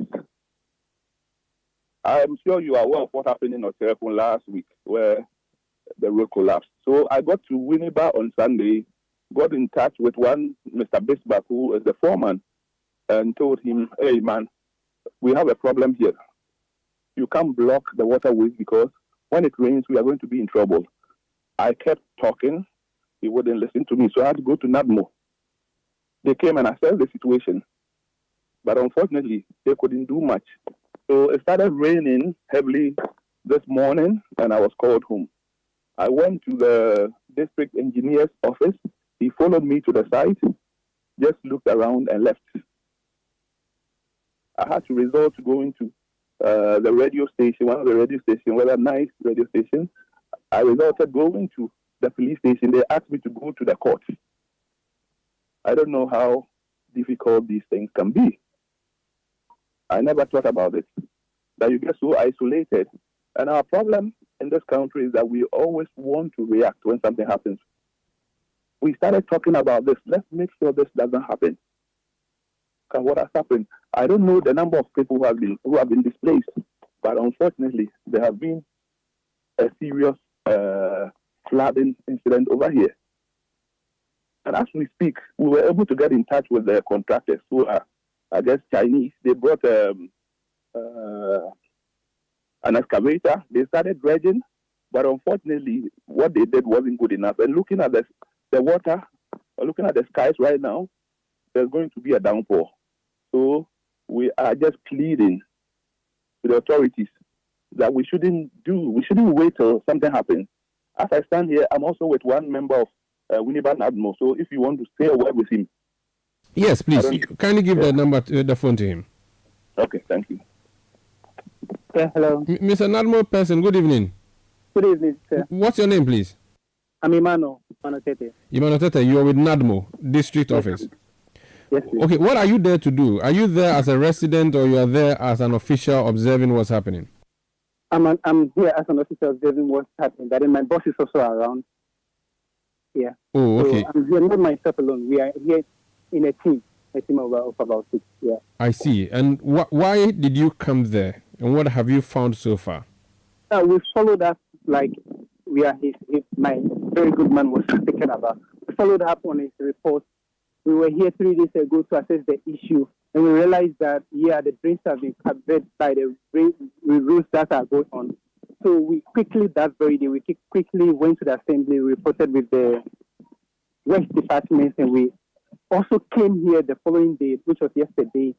I'm sure you are aware of what happened in Oserefun last week, where the road collapsed. So I got to Winneba on Sunday, got in touch with one Mr. Bisbach, who is the foreman, and told him, hey, man, we have a problem here. You can't block the waterways because when it rains, we are going to be in trouble. I kept talking. He wouldn't listen to me, so I had to go to NADMO. They came and assessed the situation, but unfortunately, they couldn't do much. So it started raining heavily this morning, and I was called home. I went to the district engineer's office. He followed me to the site, just looked around and left. I had to resort to going to the radio station, one of the radio stations, whether nice radio station. I resorted going to the police station. They asked me to go to the court. I don't know how difficult these things can be. I never thought about it. That you get so isolated. And our problem in this country is that we always want to react when something happens. We started talking about this. Let's make sure this doesn't happen. Because what has happened, I don't know the number of people who have been displaced, but unfortunately, there have been a serious flooding incident over here. And as we speak, we were able to get in touch with the contractors who are, I guess, Chinese. They brought an excavator. They started dredging, but unfortunately, what they did wasn't good enough. And looking at the water, or looking at the skies right now, there's going to be a downpour. So we are just pleading to the authorities that we shouldn't wait till something happens. As I stand here, I'm also with one member of Winneba Nadmo. So if you want to say a word with him. Yes, please. Kindly give the number, the phone to him. Okay, thank you. Yeah, hello. Mr. Nadmo person, good evening. Good evening, sir. What's your name, please? I'm Imano Tete. Imano Tete, you are with Nadmo District Office. Yes, please. Okay, what are you there to do? Are you there as a resident or you are there as an official observing what's happening? I'm here as an official observing what's happening, but then my boss is also around. Yeah. Oh, okay. So I'm here, not myself alone. We are here in a team of about 6. Yeah. I see. And why did you come there? And what have you found so far? We followed up like we are my very good man was speaking about. We followed up on his report. We were here 3 days ago to assess the issue, and we realized that, the drains have been covered by the roads that are going on. So we quickly, that very day, we quickly went to the assembly, reported with the West Department, and we also came here the following day, which was yesterday,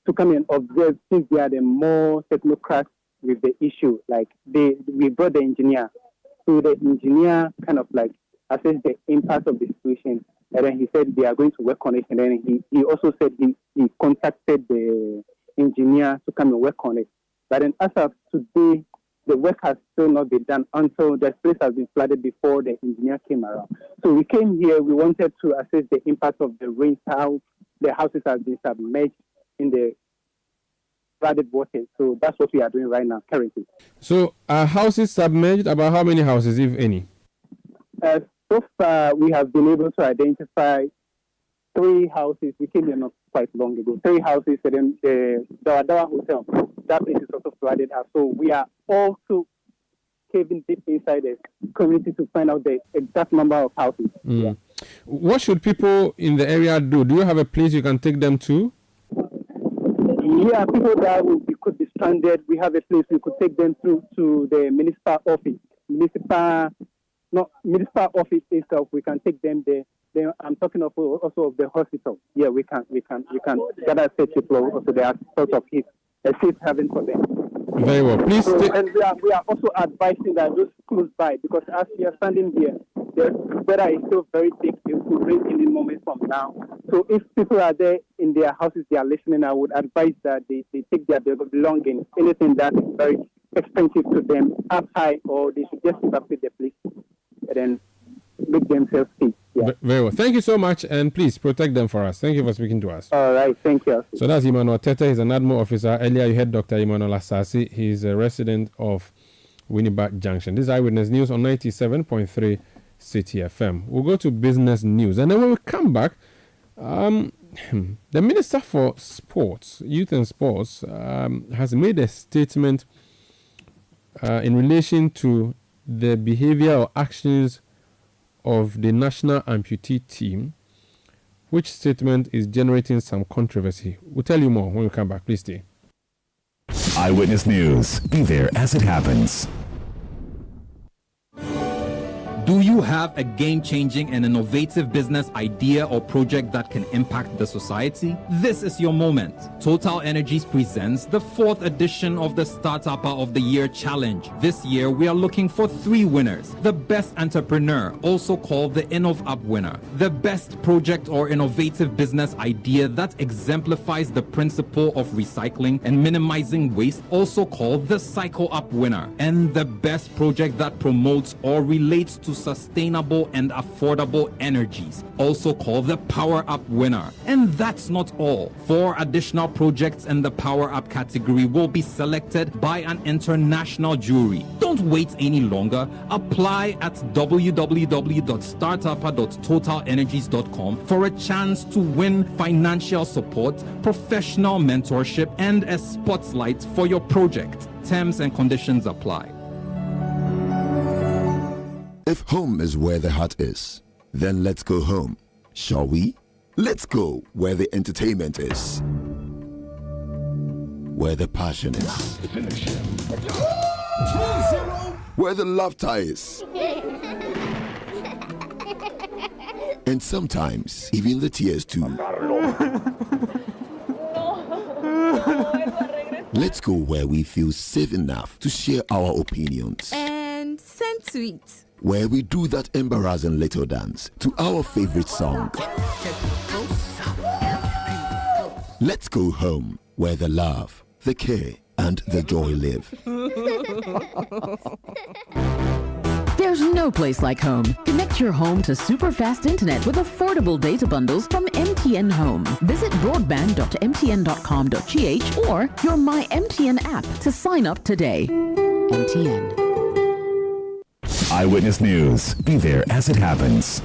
to come and observe since they are the more technocrats with the issue. Like we brought the engineer. So the engineer kind of like assessed the impact of the situation. And then he said they are going to work on it. And then he also said he contacted the engineer to come and work on it. But then as of today, the work has still not been done until the place has been flooded before the engineer came around. So we came here, we wanted to assess the impact of the rain, how the houses have been submerged in the flooded water. So that's what we are doing right now, currently. So are houses submerged? About how many houses, if any? So far, we have been able to identify 3 houses. We came here not quite long ago. 3 houses, and then the Dawadawa Hotel, that place is also flooded out. So we are also caving deep inside the community to find out the exact number of houses. Mm. Yeah. What should people in the area do? Do you have a place you can take them to? Yeah, people that could be stranded, we have a place we could take them to the municipal office. Municipal office itself, we can take them there. Then I'm talking also of the hospital. Yeah, we can gather such people also there are sort of a safe haven for them. Very well. Please and we are also advising that those close by, because as we are standing here, the weather is still very thick. It will rain any moment from now. So if people are there in their houses, they are listening, I would advise that they take their belongings, anything that is very expensive to them, up high, or they should just evacuate the place and then make themselves safe. Yeah. Very well. Thank you so much, and please protect them for us. Thank you for speaking to us. All right. Thank you. So that's Emmanuel Tete. He's an ADMO officer. Earlier, you heard Dr. Emmanuel Asasi. He's a resident of Winneba Junction. This is Eyewitness News on 97.3 Citi FM. We'll go to business news, and then when we come back, the Minister for Sports, Youth and Sports, has made a statement in relation to the behavior or actions of the National Amputee Team, which statement is generating some controversy. We'll tell you more when we come back. Please stay. Eyewitness News. Be there as it happens. Do you have a game-changing and innovative business idea or project that can impact the society? This is your moment. Total Energies presents the 4th edition of the Startupper of the Year Challenge. This year, we are looking for 3 winners. The best entrepreneur, also called the InnovUp winner. The best project or innovative business idea that exemplifies the principle of recycling and minimizing waste, also called the CycleUp winner. And the best project that promotes or relates to sustainable and affordable energies, also called the Power Up winner. And that's not all. 4 additional projects in the Power Up category will be selected by an international jury. Don't wait any longer. Apply at www.startupper.totalenergies.com for a chance to win financial support, professional mentorship, and a spotlight for your project. Terms and conditions apply. If home is where the heart is, then let's go home, shall we? Let's go where the entertainment is, where the passion is, where the laughter is, and sometimes even the tears too. Let's go where we feel safe enough to share our opinions. And send tweets. Where we do that embarrassing little dance to our favorite song. Let's go home where the love, the care, and the joy live. There's no place like home. Connect your home to super fast internet with affordable data bundles from MTN Home. Visit broadband.mtn.com.gh or your My MTN app to sign up today. MTN. Eyewitness News. Be there as it happens.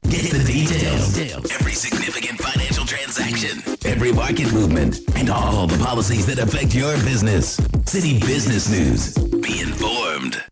Get the details. Every significant financial transaction, every market movement, and all the policies that affect your business. City Business News. Be informed.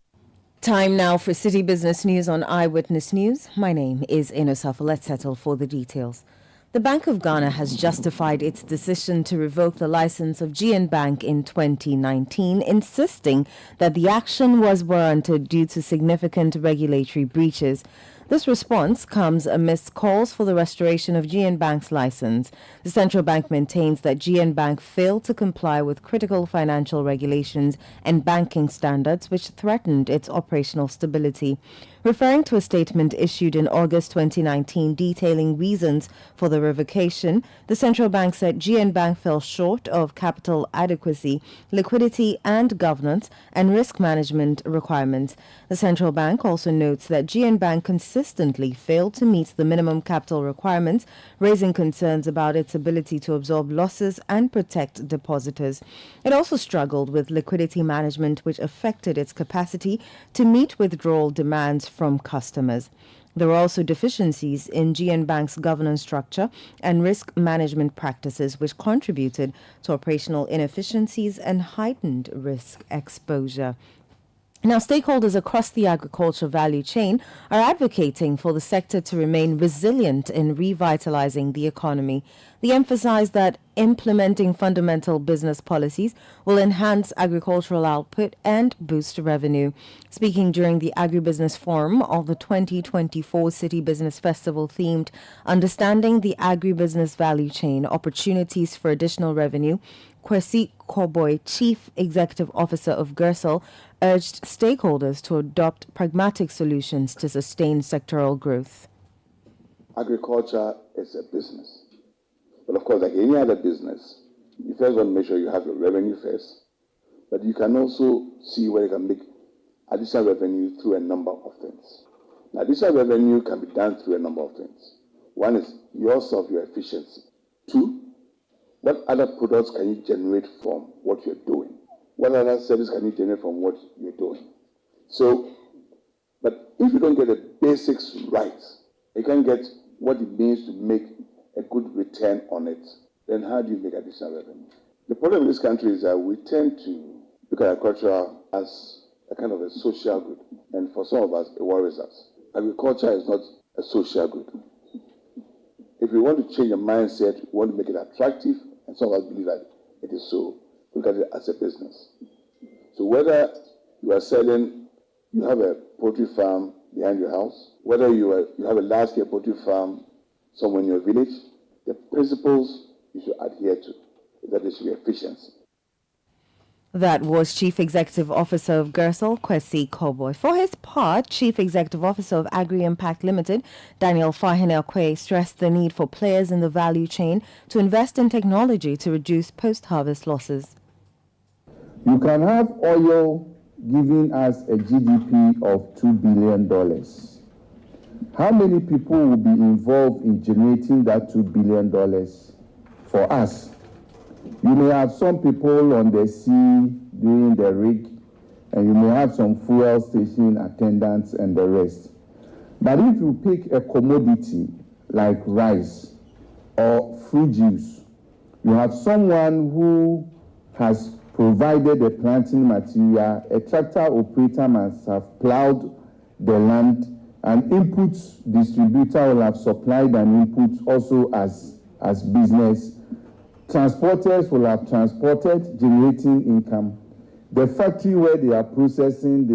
Time now for City Business News on Eyewitness News. My name is Inosafa. Let's settle for the details. The Bank of Ghana has justified its decision to revoke the license of GN Bank in 2019, insisting that the action was warranted due to significant regulatory breaches. This response comes amidst calls for the restoration of GN Bank's license. The central bank maintains that GN Bank failed to comply with critical financial regulations and banking standards, which threatened its operational stability. Referring to a statement issued in August 2019 detailing reasons for the revocation, the central bank said GN Bank fell short of capital adequacy, liquidity and governance and risk management requirements. The central bank also notes that GN Bank consistently failed to meet the minimum capital requirements, raising concerns about its ability to absorb losses and protect depositors. It also struggled with liquidity management, which affected its capacity to meet withdrawal demands from customers. There were also deficiencies in GN Bank's governance structure and risk management practices, which contributed to operational inefficiencies and heightened risk exposure. Now, stakeholders across the agriculture value chain are advocating for the sector to remain resilient in revitalizing the economy. They emphasize that implementing fundamental business policies will enhance agricultural output and boost revenue. Speaking during the Agribusiness Forum of the 2024 City Business Festival themed Understanding the Agribusiness Value Chain, Opportunities for Additional Revenue, Kwesi Koboy, Chief Executive Officer of Gersel, urged stakeholders to adopt pragmatic solutions to sustain sectoral growth. Agriculture is a business. But of course, like any other business, you first want to make sure you have your revenue first, but you can also see where you can make additional revenue through a number of things. Now, additional revenue can be done through a number of things. One is yourself, your efficiency. 2, what other products can you generate from what you're doing? What other service can you generate from what you're doing? So, but if you don't get the basics right, you can't get what it means to make a good return on it, then how do you make additional revenue? The problem in this country is that we tend to look at agriculture as a kind of a social good, and for some of us, it worries us. agriculture is not a social good. If we want to change the mindset, we want to make it attractive, and some of us believe that it is so, look at it as a business. So whether you are selling, you have a poultry farm behind your house, whether you have a large-scale poultry farm somewhere in your village, the principles you should adhere to is that there should be efficiency. That was Chief Executive Officer of Gersel, Kwesi Cowboy. For his part, Chief Executive Officer of Agri Impact Limited, Daniel Fahene Akwe, stressed the need for players in the value chain to invest in technology to reduce post-harvest losses. You can have oil giving us a GDP of $2 billion. How many people will be involved in generating that $2 billion for us? You may have some people on the sea doing the rig, and you may have some fuel station attendants and the rest. But if you pick a commodity like rice or fruit juice, you have someone who has provided the planting material, a tractor operator must have plowed the land, an input distributor will have supplied an input also as business. Transporters will have transported, generating income. The factory where they are processing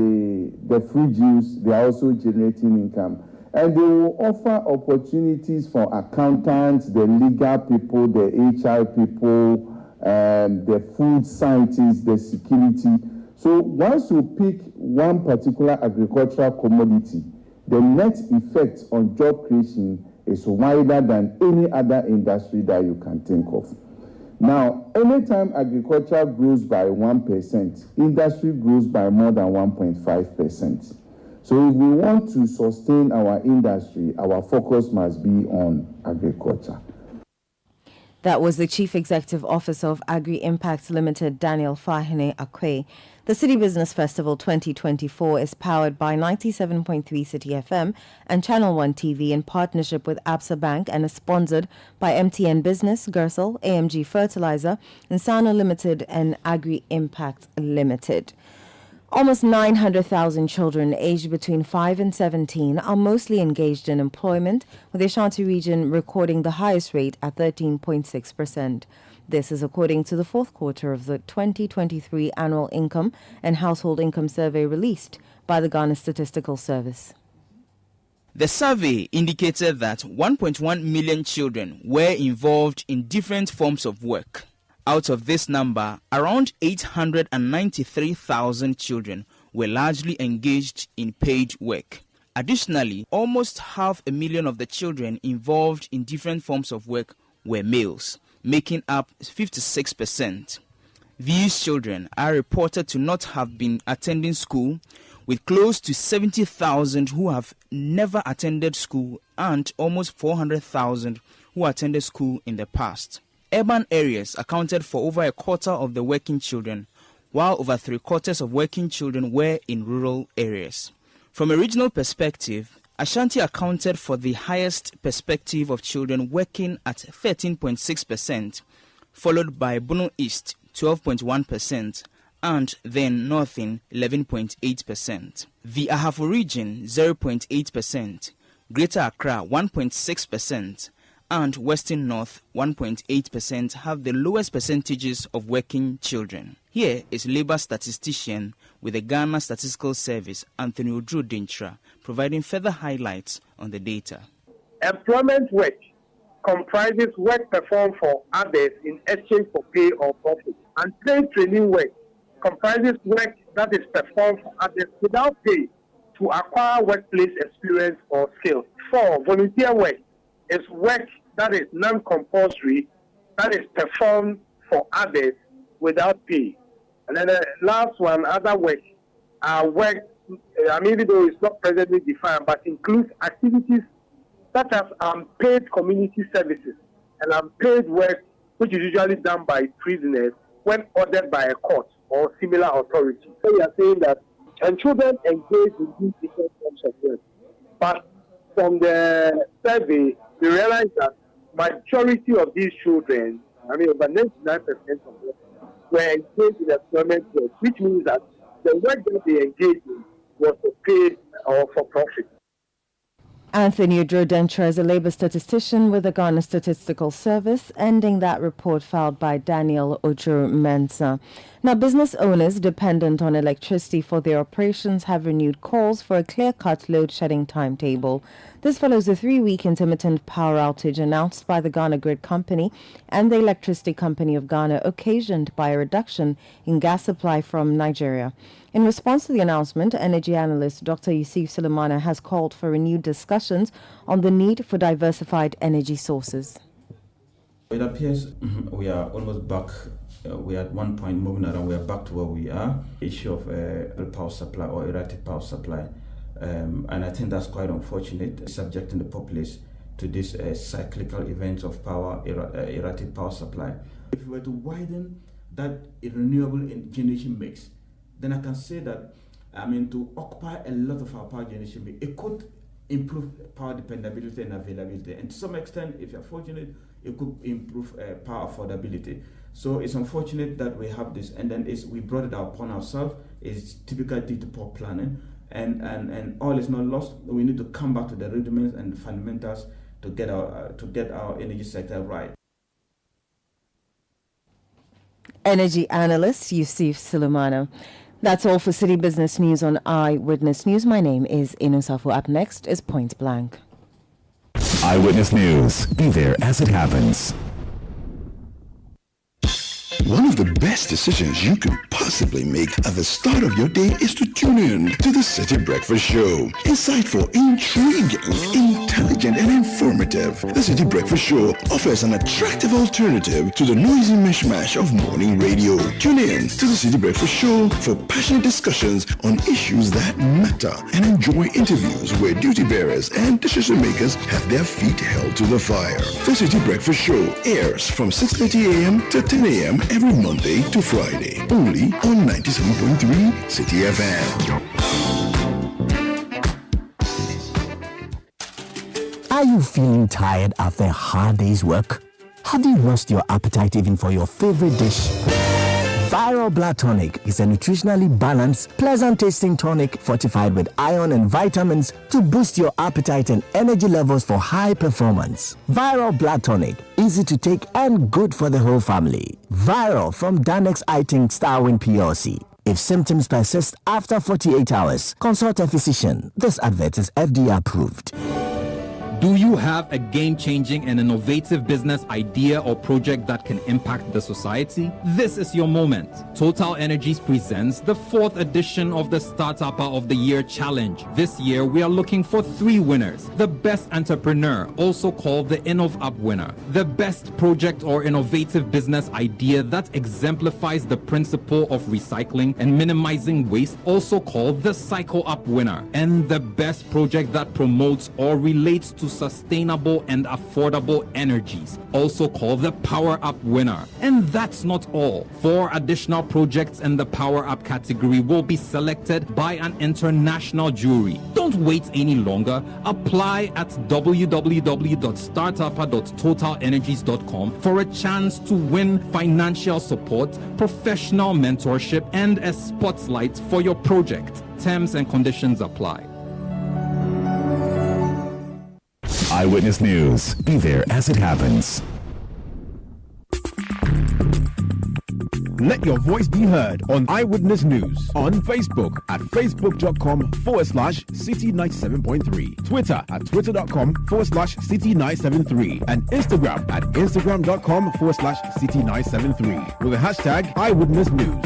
the fruit juice, they are also generating income. And they will offer opportunities for accountants, the legal people, the HR people, the food scientists, the security. So once you pick one particular agricultural commodity, the net effect on job creation is wider than any other industry that you can think of. Now, anytime agriculture grows by 1%, industry grows by more than 1.5%. So if we want to sustain our industry, our focus must be on agriculture. That was the Chief Executive Officer of Agri Impact Limited, Daniel Fahene Akwe. The Citi Business Festival 2024 is powered by 97.3 Citi FM and Channel 1 TV in partnership with Absa Bank and is sponsored by MTN Business, Gersel, AMG Fertilizer, Insano Limited and Agri Impact Limited. Almost 900,000 children aged between 5 and 17 are mostly engaged in employment, with the Ashanti region recording the highest rate at 13.6%. This is according to the fourth quarter of the 2023 Annual Income and Household Income Survey released by the Ghana Statistical Service. The survey indicated that 1.1 million children were involved in different forms of work. Out of this number, around 893,000 children were largely engaged in paid work. Additionally, almost 500,000 of the children involved in different forms of work were males, making up 56%. These children are reported to not have been attending school, with close to 70,000 who have never attended school and almost 400,000 who attended school in the past. Urban areas accounted for over a quarter of the working children, while over 3/4 of working children were in rural areas. From a regional perspective, Ashanti accounted for the highest perspective of children working at 13.6%, followed by Bono East 12.1%, and then Northern 11.8%. The Ahafo region 0.8%, Greater Accra 1.6%, and Western North 1.8% have the lowest percentages of working children. Here is labor statistician with the Ghana Statistical Service, Anthony Odru Dintra, providing further highlights on the data. Employment work comprises work performed for others in exchange for pay or profit, and trade training work comprises work that is performed for others without pay to acquire workplace experience or skills. 4. Volunteer work is work that is non-compulsory, that is performed for others without pay. And then the last one, other work, work, even though it's not presently defined, but includes activities such as unpaid community services and unpaid work, which is usually done by prisoners when ordered by a court or similar authority. So we are saying that and children engage in these different forms of work. But from the survey, we realized that majority of these children, over 99% of them, were engaged in employment work, which means that the work that they engaged in was for pay or for profit. Anthony Odro-Dentra is a Labour statistician with the Ghana Statistical Service, ending that report filed by Daniel Ojo-Mensah. Now, business owners dependent on electricity for their operations have renewed calls for a clear-cut load-shedding timetable. This follows a 3-week intermittent power outage announced by the Ghana Grid Company and the Electricity Company of Ghana, occasioned by a reduction in gas supply from Nigeria. In response to the announcement, energy analyst Dr. Yusuf Sulemana has called for renewed discussions on the need for diversified energy sources. It appears we are almost back. We are at one point moving around. We are back to where we are. Issue of power supply or erratic power supply. And I think that's quite unfortunate, subjecting the populace to these cyclical events of power, erratic power supply. If we were to widen that renewable generation mix, then I can say that, to occupy a lot of our power generation mix, it could improve power dependability and availability. And to some extent, if you're fortunate, it could improve power affordability. So it's unfortunate that we have this, and then we brought it upon ourselves. It's typical due to poor planning, and all is not lost. We need to come back to the rudiments and the fundamentals to get our energy sector right. Energy analyst Yusuf Sulemana. That's all for City Business News on Eyewitness News. My name is Inusafo. Up next is Point Blank. Eyewitness News. Be there as it happens. One of the best decisions you could possibly make at the start of your day is to tune in to the City Breakfast Show. Insightful, intriguing, intelligent, and informative. The City Breakfast Show offers an attractive alternative to the noisy mishmash of morning radio. Tune in to the City Breakfast Show for passionate discussions on issues that matter, and enjoy interviews where duty bearers and decision makers have their feet held to the fire. The City Breakfast Show airs from 6:30 a.m. to 10 a.m. every Monday to Friday, only on 97.3 Citi FM. Are you feeling tired after a hard day's work? Have you lost your appetite even for your favorite dish? Viral Blood Tonic is a nutritionally balanced, pleasant-tasting tonic fortified with iron and vitamins to boost your appetite and energy levels for high performance. Viral Blood Tonic, easy to take and good for the whole family. Viral from Danex Iting Starwin PLC. If symptoms persist after 48 hours, consult a physician. This advert is FDA approved. Do you have a game-changing and innovative business idea or project that can impact the society? This is your moment. Total Energies presents the 4th edition of the Startup of the Year Challenge. This year, we are looking for 3 winners. The best entrepreneur, also called the InnovUp winner. The best project or innovative business idea that exemplifies the principle of recycling and minimizing waste, also called the CycleUp winner. And the best project that promotes or relates to sustainable and affordable energies, also called the Power Up winner. And that's not all. 4 additional projects in the Power Up category will be selected by an international jury. Don't wait any longer. Apply at www.startupper.totalenergies.com for a chance to win financial support, professional mentorship, and a spotlight for your project. Terms and conditions apply. Eyewitness News. Be there as it happens. Let your voice be heard on Eyewitness News on Facebook at facebook.com/Citi97.3, Twitter at twitter.com/Citi973, and Instagram at instagram.com/Citi973 with the hashtag Eyewitness News.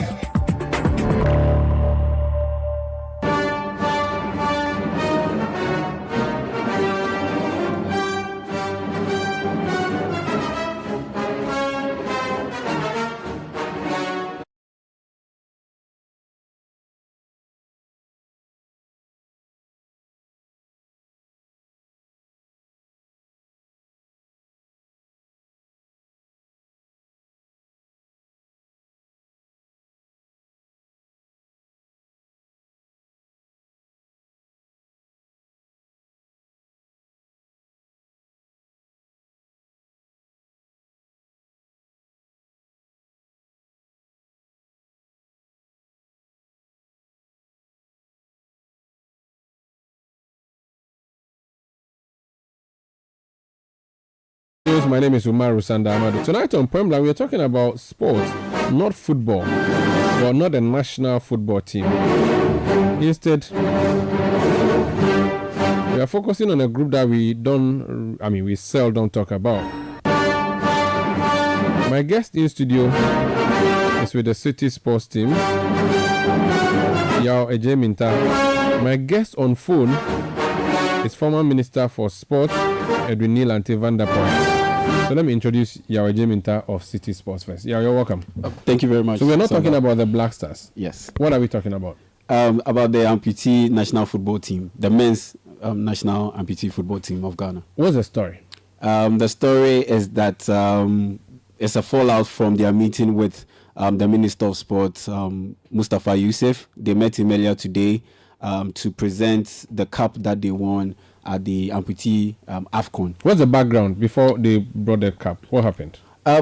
My name is Umaru Sanda Amadu. Tonight on Pembla, we are talking about sports, not football, or not a national football team. Instead, we are focusing on a group that we seldom talk about. My guest in studio is with the City Sports team, Yao Ejeminta. My guest on phone is former Minister for Sports, Edwin Neil Ante van der Poel. So let me introduce Yao Ejeminta of City Sports first. Yeah, you're welcome. Thank you very much. So we're not talking about the Black Stars. Yes. What are we talking about? About the amputee national football team, the men's national amputee football team of Ghana. What's the story? The story is that it's a fallout from their meeting with the Minister of Sports, Mustafa Youssef. They met him earlier today to present the cup that they won at the amputee AFCON. What's the background before they brought the cup? What happened?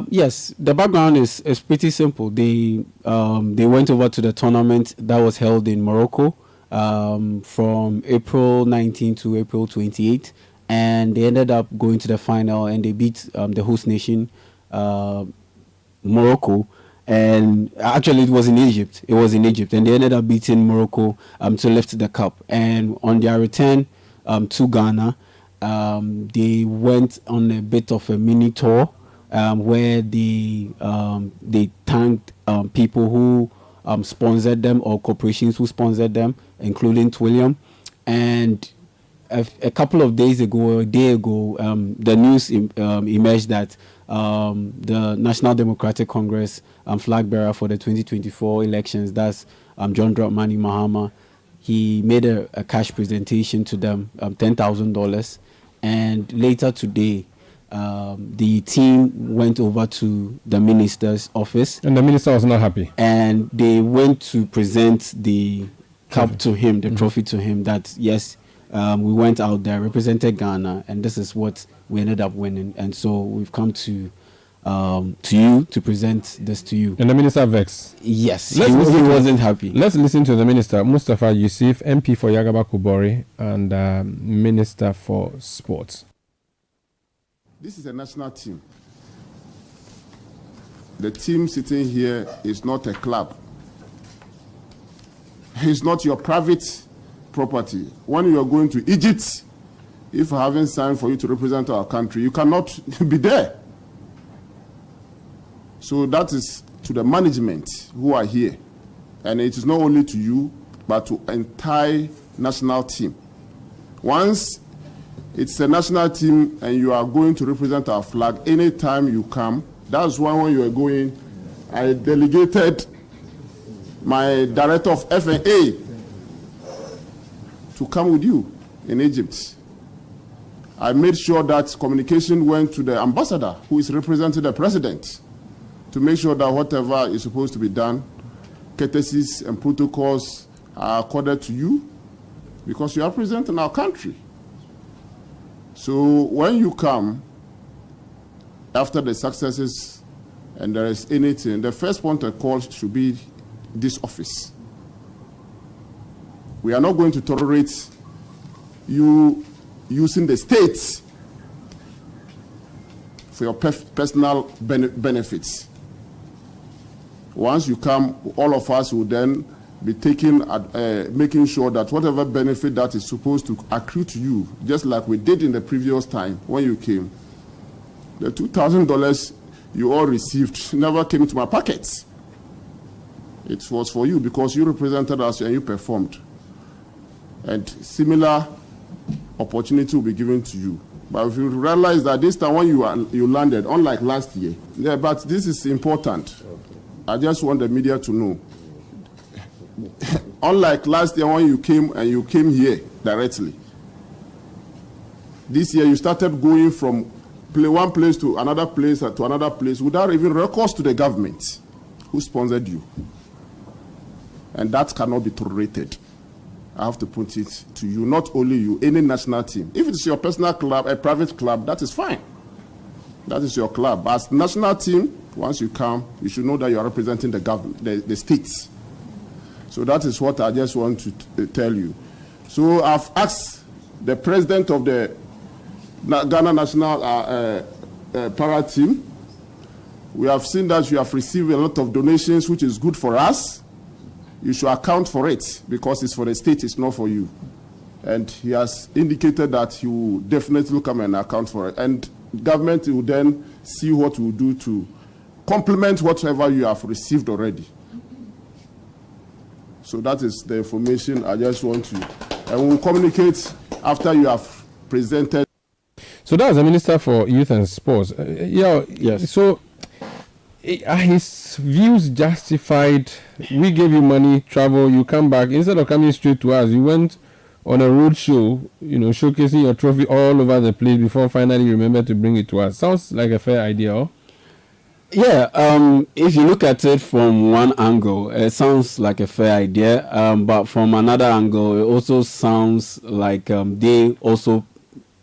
Yes, the background is pretty simple. They went over to the tournament that was held in Morocco from April 19 to April 28, and they ended up going to the final, and they beat the host nation, Morocco. And actually, it was in Egypt. And they ended up beating Morocco to lift the cup. And on their return to Ghana, they went on a bit of a mini tour where they thanked people who sponsored them, or corporations who sponsored them, including Twillium. And a couple of days ago, or a day ago, the news emerged that the National Democratic Congress flag bearer for the 2024 elections, that's John Dramani Mahama, he made a cash presentation to them, $10,000. And later today, the team went over to the minister's office. And the minister was not happy. And they went to present the cup to him, the trophy to him, that yes, we went out there, represented Ghana, and this is what we ended up winning. And so we've come to you to present this to you. And the minister vexed? Yes, he wasn't happy. Let's listen to the minister, Mustafa Youssef, MP for Yagaba Kubori and Minister for Sports. This is a national team. The team sitting here is not a club. It's not your private property. When you are going to Egypt, if I haven't signed for you to represent our country, you cannot be there. So that is to the management who are here. And it is not only to you, but to entire national team. Once it's a national team and you are going to represent our flag, anytime you come, that's why when you are going, I delegated my director of FNA to come with you in Egypt. I made sure that communication went to the ambassador who is representing the president to make sure that whatever is supposed to be done, courtesies and protocols are accorded to you because you are representing our country. So when you come, after the successes and there is anything, the first point of call should be this office. We are not going to tolerate you using the state for your personal benefits. Once you come, all of us will then be making sure that whatever benefit that is supposed to accrue to you, just like we did in the previous time when you came, the $2,000 you all received never came into my pockets. It was for you because you represented us and you performed. And similar opportunity will be given to you. But if you realize that this time when you landed, unlike last year, yeah, but this is important. I just want the media to know. Unlike last year when you came here directly, this year you started going from one place to another place without even records to the government who sponsored you. And that cannot be tolerated. I have to put it to you, not only you, any national team. If it's your personal club, a private club, that is fine. That is your club. But as national team, once you come, you should know that you are representing the government, the states. So that is what I just want to tell you. So I've asked the president of the Ghana National para team. We have seen that you have received a lot of donations, which is good for us. You should account for it because it's for the state, it's not for you. And he has indicated that he will definitely come and account for it. And government will then see what we'll do to complement whatever you have received already. So that is the information I just want to, and we'll communicate after you have presented. So that was the Minister for Youth and Sports. Yes. So are his views justified? We gave you money, travel, you come back. Instead of coming straight to us, you went on a road show, showcasing your trophy all over the place before finally you remember to bring it to us. Sounds like a fair idea, huh? Yeah, if you look at it from one angle, it sounds like a fair idea. But from another angle, it also sounds like they also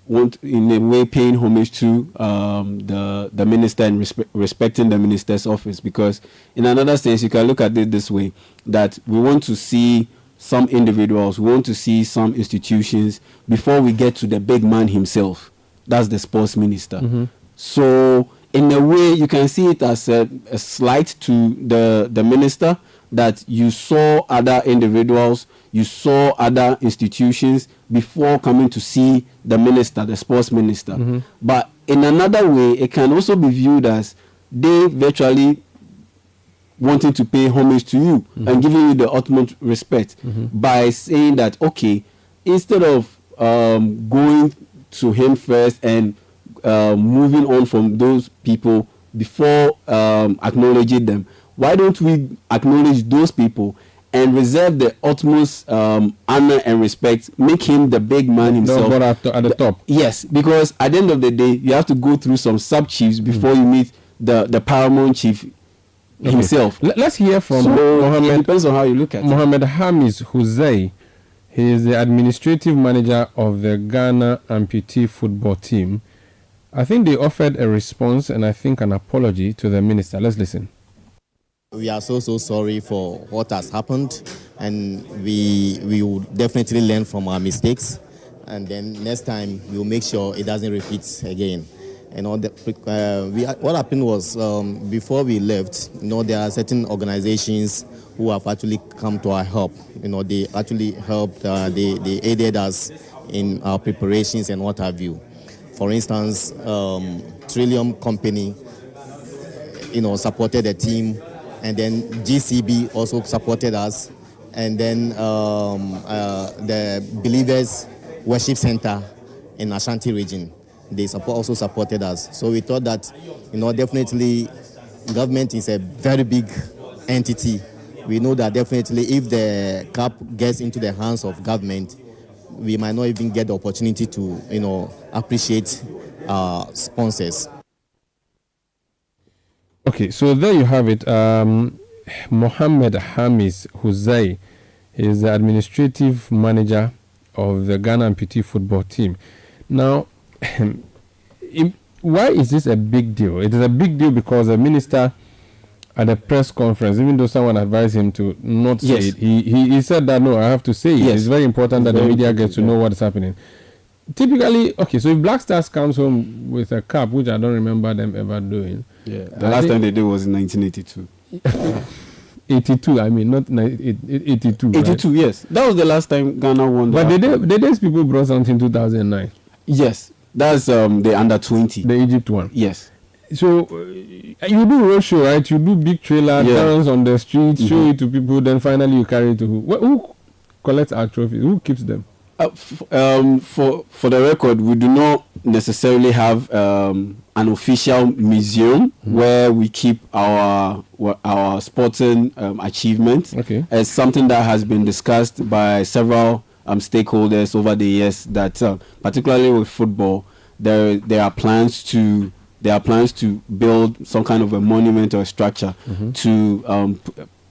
want, in a way, paying homage to the minister and respecting the minister's office. Because in another sense, you can look at it this way, that we want to see some individuals, we want to see some institutions before we get to the big man himself. That's the sports minister. Mm-hmm. So in a way, you can see it as a slight to the minister, that you saw other individuals, you saw other institutions before coming to see the minister, the sports minister. Mm-hmm. But in another way, it can also be viewed as they virtually wanting to pay homage to you and giving you the ultimate respect by saying that, okay, instead of going to him first and moving on from those people before acknowledging them, why don't we acknowledge those people and reserve the utmost honor and respect, make him the big man himself. No, but at the top. Yes, because at the end of the day, you have to go through some sub-chiefs before you meet the paramount chief himself. Let's hear from Mohammed. It depends on how you look at Mohammed Hamis Huzai. He is the administrative manager of the Ghana amputee football team. I think they offered a response and I think an apology to the minister. Let's listen. We are so sorry for what has happened, and we will definitely learn from our mistakes, and then next time we will make sure it doesn't repeat again. And what happened was, before we left, there are certain organizations who have actually come to our help. They actually helped, they aided us in our preparations and what have you. For instance, Trillium Company, supported the team, and then GCB also supported us, and then the Believers Worship Center in Ashanti region, they also supported us. So we thought that, definitely government is a very big entity. We know that definitely if the cup gets into the hands of government, we might not even get the opportunity to, appreciate our sponsors. Okay, so there you have it. Mohammed Hamis Huzai is the administrative manager of the Ghana amputee football team. Now, why is this a big deal? It is a big deal because the minister at a press conference, even though someone advised him to not say it, he said that, no, I have to say it. Yes. It's very important that the media gets to know what is happening. Typically, okay, so if Black Stars comes home with a cap, which I don't remember them ever doing. Yeah, the last time they did was in 1982. 82, I mean, not 82. 82, right? Yes. That was the last time Ghana won. But these people brought something in 2009. Yes, that's the under 20. The Egypt one. Yes. So you do roadshow, right? You do big trailer dance on the street, show it to people, then finally you carry it to who? Who collects our trophies? Who keeps them? For the record, we do not necessarily have an official museum where we keep our sporting achievements. Okay. It's something that has been discussed by several stakeholders over the years. That particularly with football, there are plans to build some kind of a monument or a structure to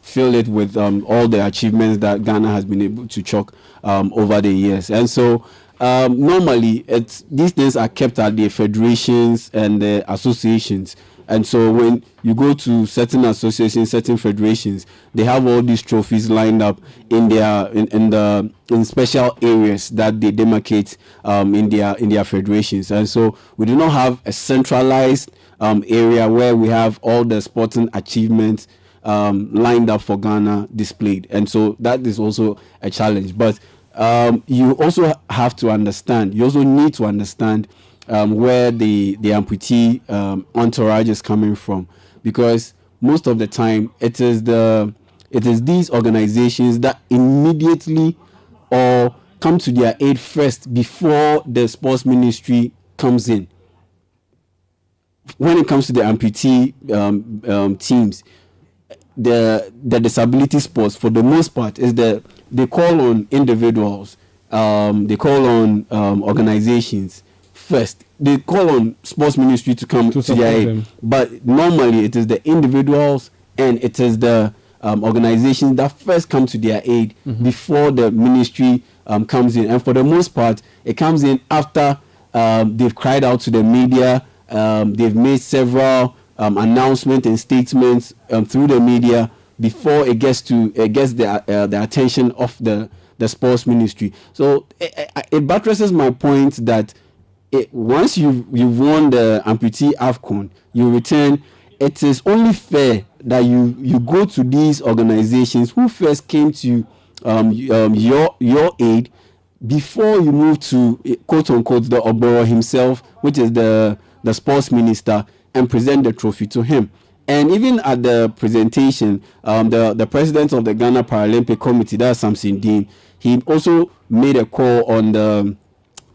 fill it with all the achievements that Ghana has been able to chalk over the years. And so normally these things are kept at the federations and the associations And so when you go to certain associations, certain federations, they have all these trophies lined up in their in special areas that they demarcate in their federations. And so we do not have a centralized area where we have all the sporting achievements lined up for Ghana displayed. And so that is also a challenge. But you also have to understand, you also need to understand where the amputee entourage is coming from, because most of the time it is these organizations that immediately or come to their aid first before the sports ministry comes in. When it comes to the amputee teams, the disability sports, for the most part, is they call on individuals, they call on organizations first. They call on sports ministry to come to their aid, them. But normally it is the individuals and it is the organizations that first come to their aid before the ministry comes in. And for the most part, it comes in after they've cried out to the media, they've made several announcements and statements through the media before it gets the attention of the sports ministry. So it buttresses my point that once you've won the amputee AFCON, you return. It is only fair that you go to these organizations who first came to your aid before you move to, quote unquote, the Oboro himself, which is the sports minister, and present the trophy to him. And even at the presentation, the president of the Ghana Paralympic Committee, that's Samson Dean, he also made a call on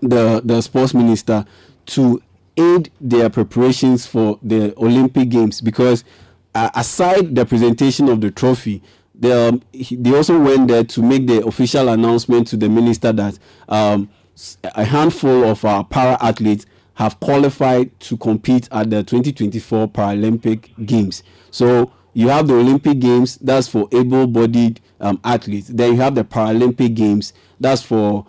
the sports minister to aid their preparations for the Olympic Games, because aside the presentation of the trophy, they also went there to make the official announcement to the minister that a handful of our para athletes have qualified to compete at the 2024 Paralympic Games. So you have the Olympic Games, that's for able-bodied athletes. Then you have the Paralympic Games, that's for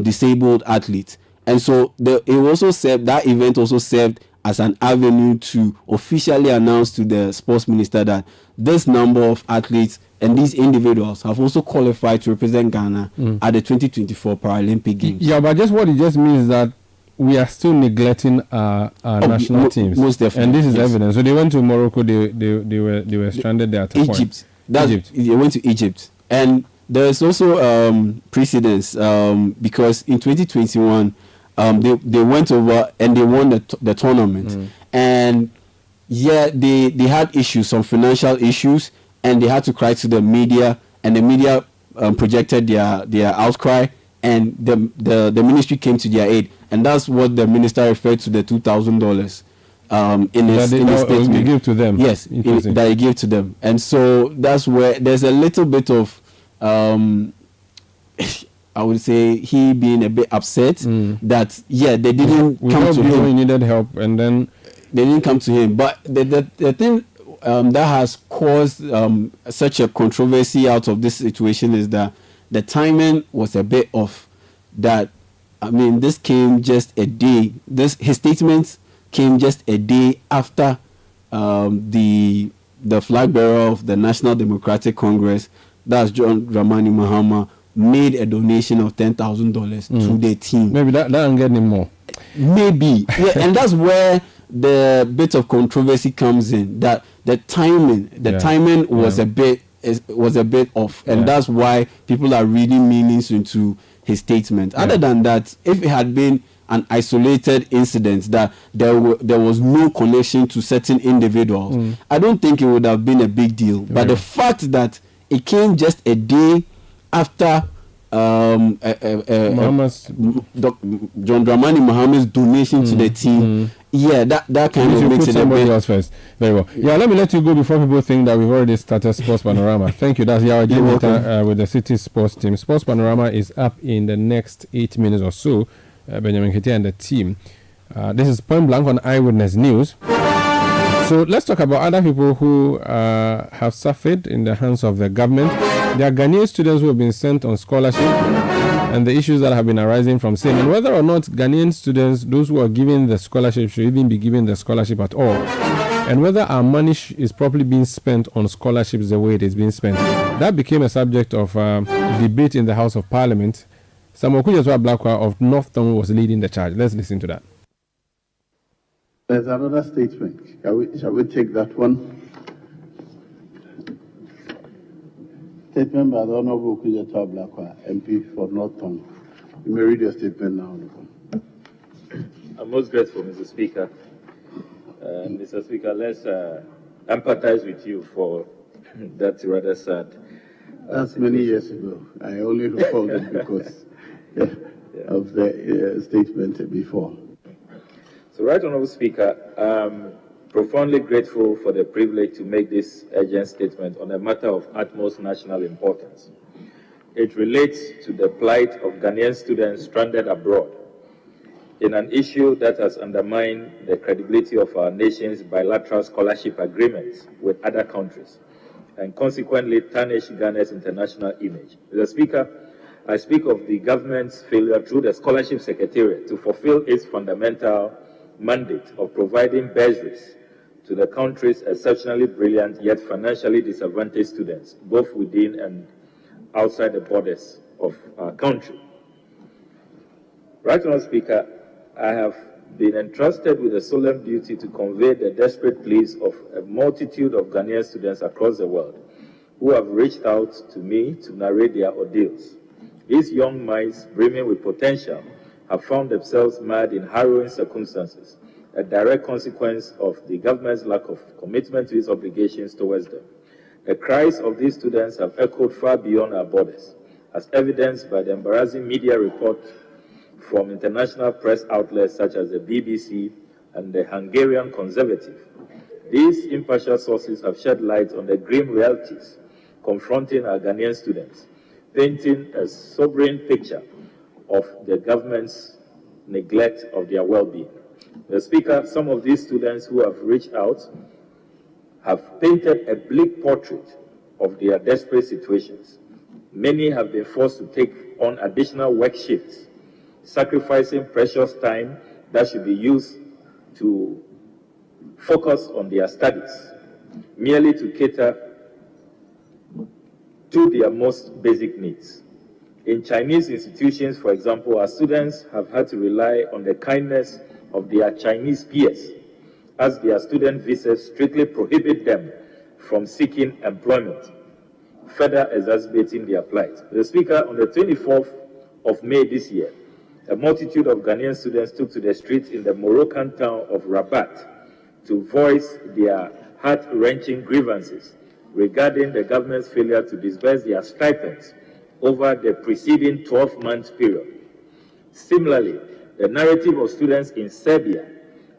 disabled athletes. And so it also served, that event also served as an avenue to officially announce to the sports minister that this number of athletes and these individuals have also qualified to represent Ghana at the 2024 Paralympic Games. Yeah, but just what it just means is that we are still neglecting our national teams. Most definitely. And this is evidence. So they went to Morocco, they were stranded there at a point. Egypt. They went to Egypt. And there's also precedence because in 2021, they went over and they won the tournament. And yeah, they had issues, some financial issues, and they had to cry to the media, and the media projected their outcry, and the ministry came to their aid. And that's what the minister referred to, the $2,000 in his statement. He gave to them. Yes, that he gave to them. And so that's where there's a little bit of I would say he being a bit upset that they didn't come to him. He needed help, and then they didn't come to him. But the thing that has caused such a controversy out of this situation is that the timing was a bit off. That, I mean, this came just a day. His statements came just a day after the flag bearer of the National Democratic Congress, that's John Dramani Mahama, made a donation of $10,000 to the team. Maybe that I'm getting more. Maybe, yeah, and that's where the bit of controversy comes in. That the timing was a bit off, and that's why people are reading meanings into his statement. Other than that, if it had been an isolated incident that there was no connection to certain individuals, I don't think it would have been a big deal. But the fact that it came just a day after John Dramani Mahama's donation to the team, that kind of makes it a bit else first. Very well. Yeah, let me let you go before people think that we've already started Sports Panorama. Thank you. That's Yawa Jimita with the City Sports team. Sports Panorama is up in the next 8 minutes or so. Benjamin Kete and the team. This is Point Blank on Eyewitness News. So let's talk about other people who have suffered in the hands of the government. There are Ghanaian students who have been sent on scholarship and the issues that have been arising from same, and whether or not Ghanaian students, those who are given the scholarship, should even be given the scholarship at all. and whether our money is properly being spent on scholarships the way it is being spent. That became a subject of debate in the House of Parliament. Samuel Kujaswa Blakwa of North Tongue was leading the charge. Let's listen to that. There's another statement. Shall we take that one? Statement by the Honorable Kujaswa Blakwa, MP for North Tongue. You may read your statement now. I'm most grateful, Mr. Speaker. Mr. Speaker, let's empathize with you for that rather sad. That's many years ago. I only recall it because of the statement before. So, Right Honourable Speaker, I'm profoundly grateful for the privilege to make this urgent statement on a matter of utmost national importance. It relates to the plight of Ghanaian students stranded abroad, in an issue that has undermined the credibility of our nation's bilateral scholarship agreements with other countries, and consequently tarnished Ghana's international image. Mr. Speaker, I speak of the government's failure through the Scholarship Secretariat to fulfill its fundamental mandate of providing bursaries to the country's exceptionally brilliant yet financially disadvantaged students, both within and outside the borders of our country. Right Honourable Speaker, I have been entrusted with the solemn duty to convey the desperate pleas of a multitude of Ghanaian students across the world who have reached out to me to narrate their ordeals. These young minds, brimming with potential, have found themselves mired in harrowing circumstances, a direct consequence of the government's lack of commitment to its obligations towards them. The cries of these students have echoed far beyond our borders, as evidenced by the embarrassing media report from international press outlets such as the BBC and the Hungarian Conservative. These impartial sources have shed light on the grim realities confronting our Ghanaian students, painting a sobering picture of the government's neglect of their well-being. The Speaker, some of these students who have reached out have painted a bleak portrait of their desperate situations. Many have been forced to take on additional work shifts, sacrificing precious time that should be used to focus on their studies, merely to cater to their most basic needs. In Chinese institutions, for example, our students have had to rely on the kindness of their Chinese peers, as their student visas strictly prohibit them from seeking employment, further exacerbating their plight. The Speaker, on the 24th of May this year, a multitude of Ghanaian students took to the streets in the Moroccan town of Rabat to voice their heart-wrenching grievances regarding the government's failure to disburse their stipends over the preceding 12-month period. Similarly, the narrative of students in Serbia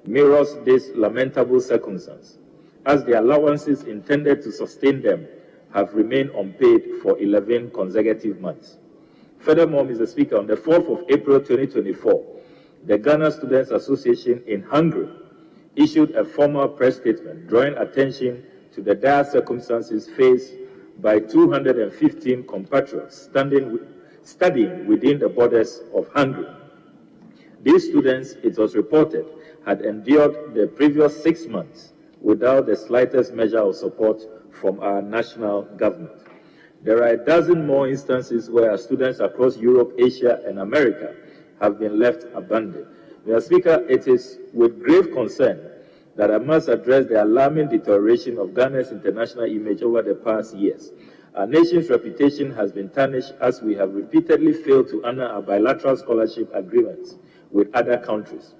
mirrors this lamentable circumstance, as the allowances intended to sustain them have remained unpaid for 11 consecutive months. Furthermore, Mr. Speaker, on the 4th of April 2024, the Ghana Students Association in Hungary issued a formal press statement drawing attention to the dire circumstances faced by 215 compatriots studying within the borders of Hungary. These students, it was reported, had endured the previous 6 months without the slightest measure of support from our national government. There are a dozen more instances where our students across Europe, Asia, and America have been left abandoned. Mr. Speaker, it is with grave concern that I must address the alarming deterioration of Ghana's international image over the past years. Our nation's reputation has been tarnished as we have repeatedly failed to honor our bilateral scholarship agreements with other countries.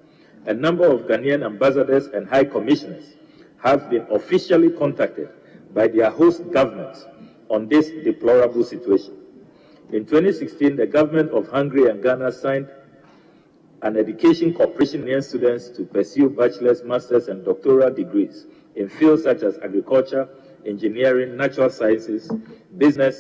A number of Ghanaian ambassadors and high commissioners have been officially contacted by their host governments on this deplorable situation. In 2016, the government of Hungary and Ghana signed an education cooperation for students to pursue bachelor's, master's, and doctoral degrees in fields such as agriculture, engineering, natural sciences, business,